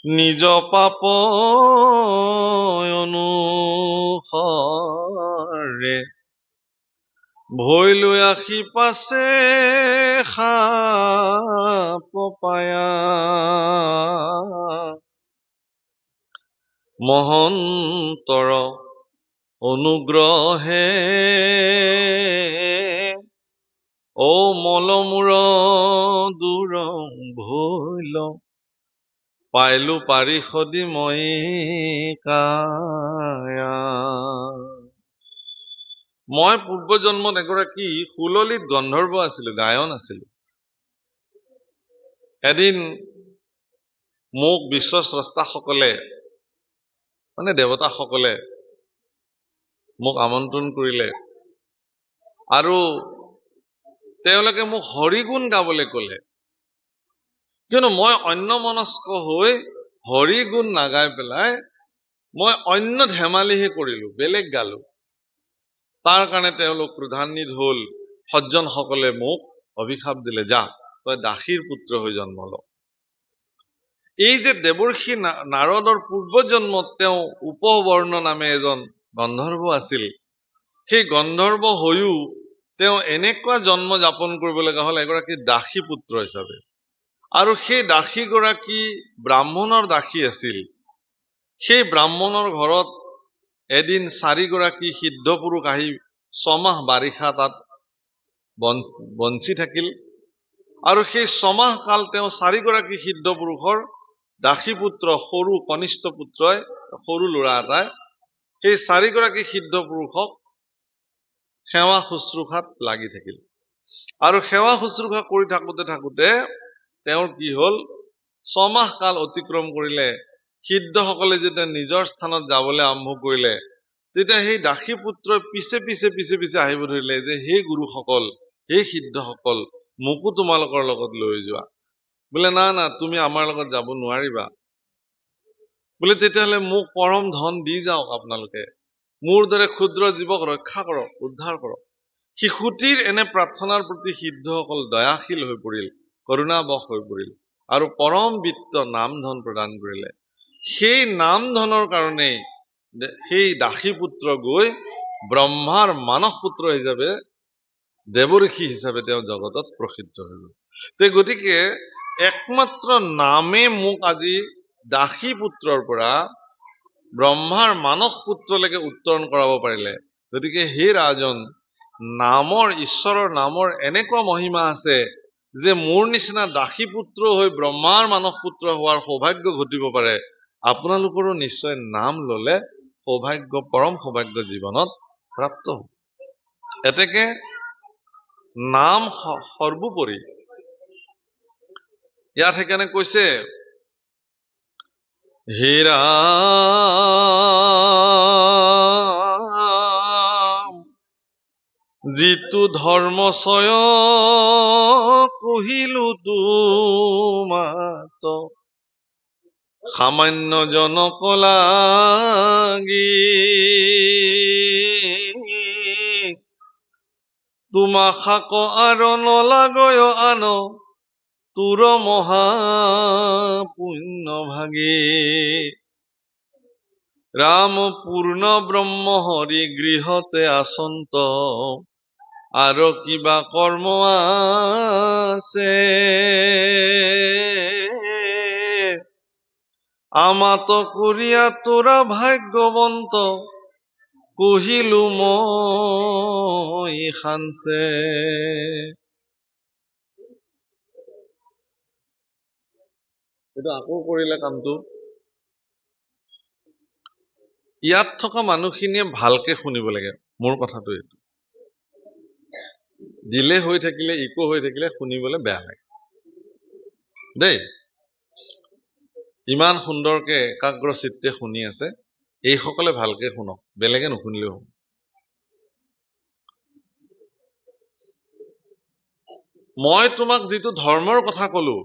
নিজ পাপ অনুসাৰে, ভৈলো আশি পাছে সাপ পায়া, মহন্তৰ অনুগ্ৰহে ও মলমূৰ দূৰ ভৈল, পাইলো পাৰিষদি মই কায়া। মই পূৰ্বজন্মত এগৰাকী সুললিত গন্ধৰ্ব আছিলো, গায়ন আছিলো। এদিন মোক বিশ্বস্ৰষ্টাসকলে মানে দেৱতাসকলে মোক আমন্ত্ৰণ কৰিলে আৰু তেওঁলোকে মোক হৰিগুণ গাবলৈ ক'লে। কিয়নো মই অন্যমনস্ক হৈ হৰিগুণ নাগাই পেলাই মই অন্য ধেমালিহে কৰিলো, বেলেগ গালো। তাৰ কাৰণে তেওঁলোক ক্ৰোধান্বিত হল। সজ্জনসকলে মোক অভিশাপ দিলে, যা তই দাসীৰ পুত্ৰ হৈ জন্ম ল। এই যে দেৱৰ্ষি নাৰদৰ পূৰ্বজন্মত তেওঁ উপবৰ্ণ নামে এজন গন্ধৰ্ব আছিল, সেই গন্ধৰ্ব হৈও তেওঁ এনেকুৱা জন্ম যাপন কৰিব লগা হ'ল এগৰাকী দাসী পুত্ৰ হিচাপে। আৰু সেই দাসীগৰাকী ব্ৰাহ্মণৰ দাসী আছিল। সেই ব্ৰাহ্মণৰ ঘৰত এদিন 4গৰাকী সিদ্ধ পুৰুষ আহি 6 মাহ বাৰিষা তাত বঞ্চি থাকিল। আৰু সেই 6 মাহ কাল তেওঁ 4গৰাকী সিদ্ধ পুৰুষৰ দাসী পুত্ৰ সৰু কনিষ্ঠ পুত্ৰই সৰু ল'ৰা এটাই সেই 4গৰাকী সিদ্ধ পুৰুষক সেৱা শুশ্ৰূষাত লাগি থাকিল। আৰু সেৱা শুশ্ৰূষা কৰি থাকোঁতে তেওঁৰ কি হ'ল 6 মাহ কাল অতিক্ৰম কৰিলে। সিদ্ধসকলে যেতিয়া নিজৰ স্থানত যাবলৈ আৰম্ভ কৰিলে তেতিয়া সেই দাসী পুত্ৰই পিছে পিছে আহিব ধৰিলে যে হে গুৰুসকল, হে সিদ্ধসকল, মোকো তোমালোকৰ লগত লৈ যোৱা। বোলে না তুমি আমাৰ লগত যাব নোৱাৰিবা। বোলে তেতিয়াহ'লে মোক পৰম ধন দি যাওক আপোনালোকে, মোৰ দৰে ক্ষুদ্ৰ জীৱক ৰক্ষা কৰক, উদ্ধাৰ কৰক। শিশুটিৰ এনে প্ৰাৰ্থনাৰ প্ৰতি সিদ্ধসকল দয়াশীল হৈ পৰিল, কৰুণাবশ হৈ পৰিল আৰু পৰম বিত্ত নাম ধন প্ৰদান কৰিলে। সেই নাম ধনৰ কাৰণেই সেই দাসী পুত্ৰ গৈ ব্ৰহ্মাৰ মানস পুত্ৰ হিচাপে, দেৱঋষি হিচাপে তেওঁ জগতত প্ৰসিদ্ধ হৈ গ'ল। গতিকে একমাত্ৰ নামে মোক আজি দাসী পুত্ৰৰ পৰা ব্ৰহ্মাৰ মানস পুত্ৰলৈকে উত্তৰণ কৰাব পাৰিলে। গতিকে হে ৰাজন, নামৰ, ঈশ্বৰৰ নামৰ এনেকুৱা মহিমা আছে যে মোৰ নিচিনা দাসী পুত্ৰ হৈ ব্ৰহ্মাৰ মানস পুত্ৰ হোৱাৰ সৌভাগ্য ঘটিব পাৰে। আপোনালোকৰো নিশ্চয় নাম ললে সৌভাগ্য, পৰম সৌভাগ্য জীৱনত প্ৰাপ্ত হ'ব। এতেকে নাম সৰ্বোপৰি। ইয়াত সেইকাৰণে কৈছে হে ৰাম, যিটো ধৰ্মচয় কহিলো তোমাত, সামান্য জনক লাগি তোমাশাক আৰু নলাগয় আন, তোৰ মহা পুণ্য ভাগী। ৰাম পূৰ্ণ ব্ৰহ্ম হৰি গৃহতে আচন্ত, আৰু কিবা কৰ্ম আছে, আমাত কৰিয়া তোৰা ভাগ্যৱন্ত, কহিলো মই খানছে। এইটো আকৌ কৰিলে কামটো। ইয়াত থকা মানুহখিনিয়ে ভালকে শুনিব লাগে। মোৰ কথাটো এইটো, দিলে হৈ থাকিলে, ইকো হৈ থাকিলে শুনিবলৈ বেয়া লাগে দেই। ইমান সুন্দৰকে একাগ্ৰ চিত্তে শুনি আছে, এইসকলে ভালকে শুনক, বেলেগে নুশুনিলেও হ'ব। মই তোমাক যিটো ধৰ্মৰ কথা কলো,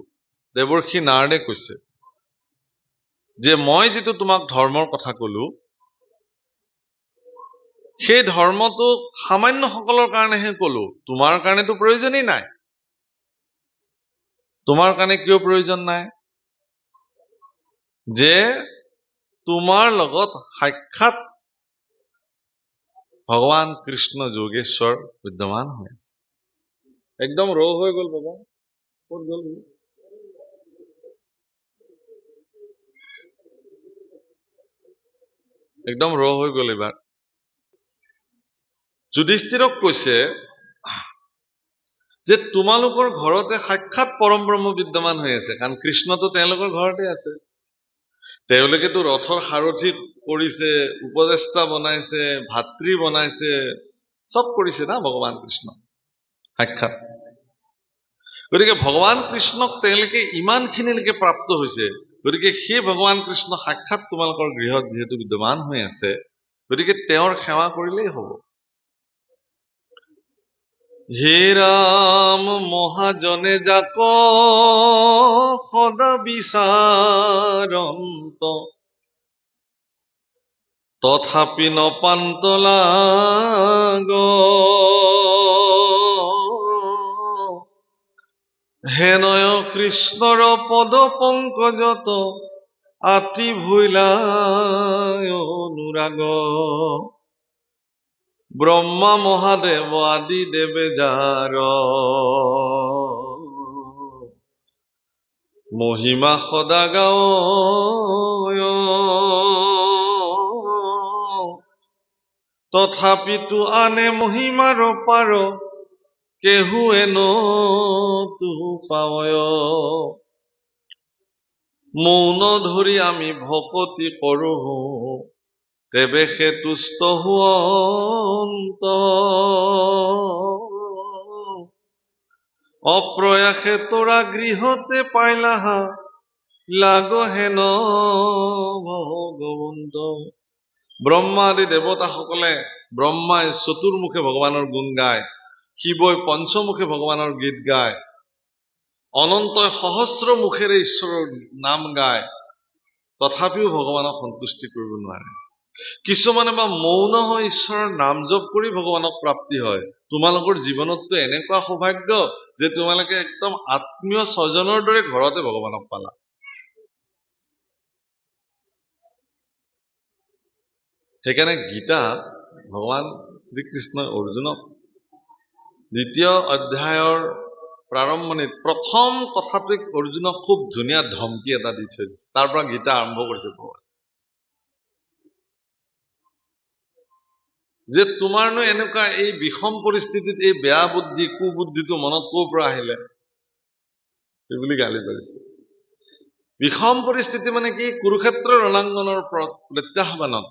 দেৱৰ্ষি নাৰদে কৈছে যে মই যিটো তোমাক ধৰ্মৰ কথা কলো, সেই ধৰ্মটো সামান্য সকলৰ কাৰণেহে কলো, তোমাৰ কাৰণেতো প্ৰয়োজনেই নাই। তোমাৰ কাৰণে কিয় প্ৰয়োজন নাই? যে তোমাৰ লগত সাক্ষাৎ ভগৱান কৃষ্ণ যোগেশ্বৰ বিদ্যমান হৈ আছে। একদম ৰৌ হৈ গ'ল বাবা, ক'ত গ'ল? একদম ৰৌ হৈ গ'ল। এইবাৰ যুধিষ্ঠিৰক কৈছে যে তোমালোকৰ ঘৰতে সাক্ষাৎ পৰম ব্ৰহ্ম বিদ্যমান হৈ আছে, কাৰণ কৃষ্ণটো তেওঁলোকৰ ঘৰতে আছে। তেওঁলোকেতো ৰথৰ সাৰথি কৰিছে, উপদেষ্টা বনাইছে, ভাতৃ বনাইছে, চব কৰিছে না ভগৱান কৃষ্ণ সাক্ষাৎ। গতিকে ভগৱান কৃষ্ণক তেওঁলোকে ইমানখিনিলৈকে প্ৰাপ্ত হৈছে। গতিকে সেই ভগৱান কৃষ্ণ সাক্ষাৎ তোমালোকৰ গৃহত যিহেতু বিদ্যমান হৈ আছে, গতিকে তেওঁৰ সেৱা কৰিলেই হ'ব। হে ৰাম, মহাজনে যাক সদা বিচাৰন্ত, তথাপি নপান্ত লাগ, হেনয় কৃষ্ণৰ পদ পংকজত, আতি ভৈলা অনুৰাগ। ব্ৰহ্মা মহাদেৱ আদি দেৱে যাৰ মহিমা সদা গাও তথাপিতো আনে মহিমাৰ পাৰ কেহুৱে ন তুহু পাৱয় মৌন ধৰি আমি ভকতি কৰো তেবে সে তুষ্ট হুৱন্ত অপ্ৰয়াসে তোৰা গৃহতে পাইলাহা লাগহেন ভগৱন্ত ব্ৰহ্মা আদি দেৱতাসকলে ব্ৰহ্মাই চতুৰ্মুখে ভগৱানৰ গুণ গায়, শিৱই পঞ্চমুখে ভগৱানৰ গীত গায়, অনন্তই সহস্ৰ মুখেৰে ঈশ্বৰৰ নাম গায়, তথাপিও ভগৱানক সন্তুষ্টি কৰিব নোৱাৰে। কিছুমানে বা মৌন হৈ ঈশ্বৰৰ নাম জপ কৰি ভগৱানক প্ৰাপ্তি হয়। তোমালোকৰ জীৱনততো এনেকুৱা সৌভাগ্য যে তোমালোকে একদম আত্মীয় স্বজনৰ দৰে ঘৰতে ভগৱানক পালা। সেইকাৰণে গীতাত ভগৱান শ্ৰীকৃষ্ণই অৰ্জুনক ২য় অধ্যায়ৰ প্ৰাৰম্ভণিত প্ৰথম কথাটোক অৰ্জুনক খুব ধুনীয়া ধমকি এটা দি থৈ দিছে। তাৰ পৰা গীতা আৰম্ভ কৰিছে ভগৱান, যে তোমাৰনো এনেকুৱা এই বিষম পৰিস্থিতিত এই বেয়া বুদ্ধি কুবুদ্ধিটো মনত ক'ৰ পৰা আহিলে এই বুলি গালি পাৰিছে। বিষম পৰিস্থিতি মানে কি? কুৰুক্ষেত্ৰ ৰণাংগনৰ প্ৰত্যাহ্বানত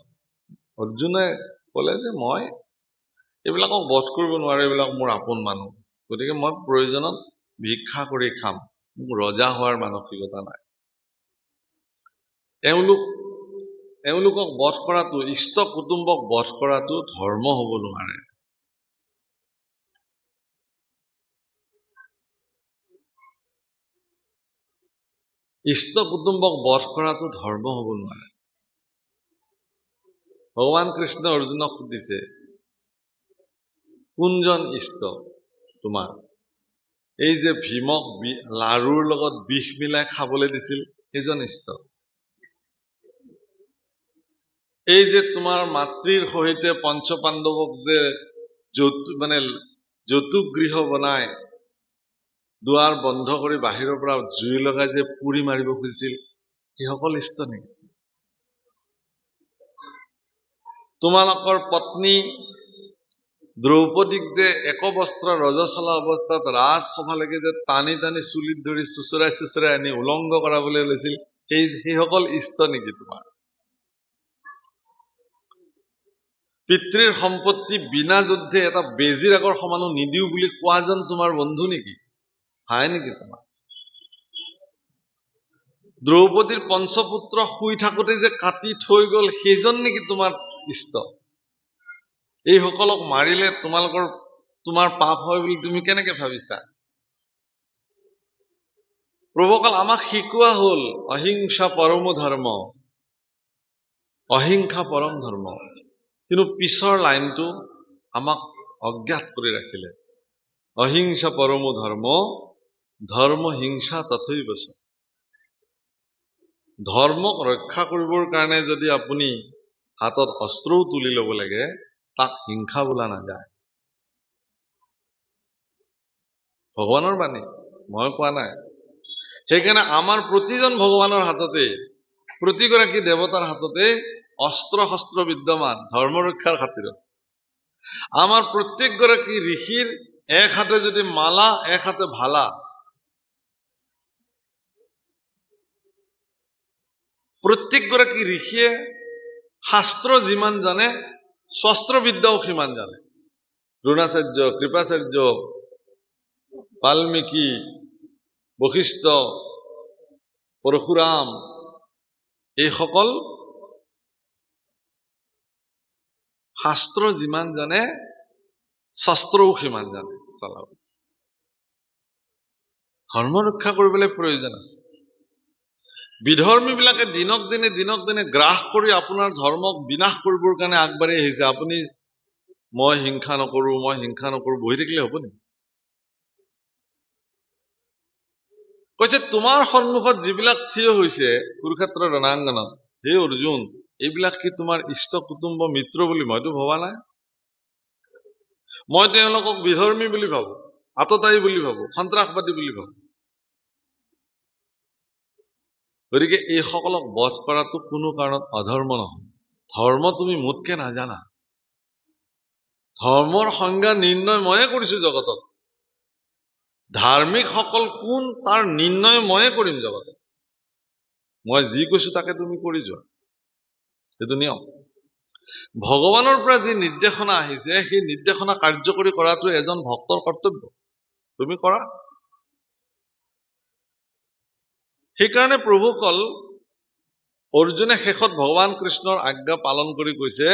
অৰ্জুনে ক'লে যে মই এইবিলাকক বধ কৰিব নোৱাৰো, এইবিলাক মোৰ আপোন মানুহ, গতিকে মই প্ৰয়োজনত ভিক্ষা কৰি খাম, মোৰ ৰজা হোৱাৰ মানসিকতা নাই। এওঁলোকক বধ কৰাটো, ইষ্ট কুটুম্বক বধ কৰাটো ধৰ্ম হ'ব নোৱাৰে। ইষ্ট কুটুম্বক বধ কৰাটো ধৰ্ম হ'ব নোৱাৰে। ভগৱান কৃষ্ণ অৰ্জুনক সুধিছে, কোনজন ইষ্ট তোমাৰ? এই যে ভীমক লাৰুৰ লগত বিষ মিলাই খাবলৈ দিছিল সেইজন ইষ্ট? এই যে তোমাৰ মাতৃৰ সহিতে পঞ্চপাণ্ডৱক যে যৌতুক গৃহ বনাই দুৱাৰ বন্ধ কৰি বাহিৰৰ পৰা জুই লগাই যে পুৰি মাৰিব খুজিছিল, সেইসকল ইষ্ট নেকি? তোমালোকৰ পত্নী দ্ৰৌপদীক যে একবস্ত্ৰ ৰজস্বলা অৱস্থাত ৰাজসভালৈকে যে টানি টানি চুলিত ধৰি চুচৰাই আনি উলংগ কৰাবলৈ লৈছিল, সেইসকল ইষ্ট নেকি তোমাৰ? পিতৃৰ সম্পত্তি বিনা যুদ্ধে এটা বেজীৰ আগৰ সমানো নিদিও বুলি কোৱাজন তোমাৰ বন্ধু নেকি? হাই নেকি তোমাৰ? দ্ৰৌপদীৰ পঞ্চপুত্ৰ শুই থাকোতে যে কাটি থৈ গল, সেইজন নেকি তোমাৰ ইষ্ট? এইসকলক মাৰিলে তোমাৰ পাপ হয় বুলি তুমি কেনেকে ভাবিছা? প্ৰভুকাল আমাক শিকোৱা হল অহিংসা পৰম ধৰ্ম, অহিংসা পৰম ধৰ্ম, কিন্তু পিছৰ লাইনটো আমাক অজ্ঞাত কৰি ৰাখিলে। অহিংসা পৰম ধৰ্ম, ধৰ্ম হিংসা তথৈব চ। ধৰ্মক ৰক্ষা কৰিবৰ কাৰণে যদি আপুনি হাতত অস্ত্ৰও তুলি ল'ব লাগে, তাক হিংসা বোলা নাযায়। ভগৱানৰ বাণী, মই কোৱা নাই। সেইকাৰণে আমাৰ প্ৰতিজন ভগৱানৰ হাততে, প্ৰতিগৰাকী দেৱতাৰ হাততে অস্ত্ৰ শস্ত্ৰ বিদ্যমান ধৰ্ম ৰক্ষাৰ খাতিৰত। আমাৰ প্ৰত্যেকগৰাকী ঋষিৰ এক হাতে যদি মালা, এক হাতে ভালা। প্ৰত্যেকগৰাকী ঋষিয়ে শাস্ত্ৰ যিমান জানে, শস্ত্ৰবিদ্যাও সিমান জানে। দ্ৰোণাচাৰ্য, কৃপাচাৰ্য, বাল্মীকি, বশিষ্ঠ, পৰশুৰাম, এইসকল শাস্ত্ৰ যিমান জানে, শস্ত্ৰও সিমান জানে চলাব। ধৰ্ম ৰক্ষা কৰিবলৈ প্ৰয়োজন আছে। বিধৰ্মী বিলাকে দিনক দিনে গ্ৰাস কৰি আপোনাৰ ধৰ্মক বিনাশ কৰিবৰ কাৰণে আগবাঢ়ি আহিছে। আপুনি মই হিংসা নকৰো বহি থাকিলে হ'ব নেকি? কৈছে তোমাৰ সন্মুখত যিবিলাক থিয় হৈছে কুৰুক্ষেত্ৰ ৰণাংগনত, হে অৰ্জুন, এইবিলাক কি তোমাৰ ইষ্ট কুটুম্ব মিত্ৰ বুলি মইতো ভবা নাই। মই তেওঁলোকক বিধৰ্মী বুলি ভাবো, আততায়ী বুলি ভাবো, সন্ত্ৰাসবাদী বুলি ভাবো। গতিকে এইসকলক বধ কৰাটো কোনো কাৰণত অধৰ্ম নহয়। ধৰ্ম তুমি মোতকে নাজানা। ধৰ্মৰ সংজ্ঞা নিৰ্ণয় ময়ে কৰিছো জগতত। ধাৰ্মিকসকল কোন তাৰ নিৰ্ণয় ময়ে কৰিম জগতত। মই যি কৈছো তাকে তুমি কৰি যোৱা, সেইটো নিয়ম। ভগৱানৰ পৰা যি নিৰ্দেশনা আহিছে সেই নিৰ্দেশনা কাৰ্যকৰী কৰাটো এজন ভক্তৰ কৰ্তব্য। তুমি কৰা। সেইকাৰণে প্ৰভুসকল অৰ্জুনে শেষত ভগৱান কৃষ্ণৰ আজ্ঞা পালন কৰি কৈছে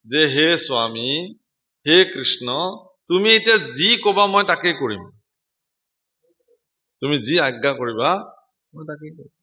যে হে স্বামী, হে কৃষ্ণ, তুমি এতিয়া যি কবা মই তাকেই কৰিম। তুমি যি আজ্ঞা কৰিবা মই তাকেই কৰিম।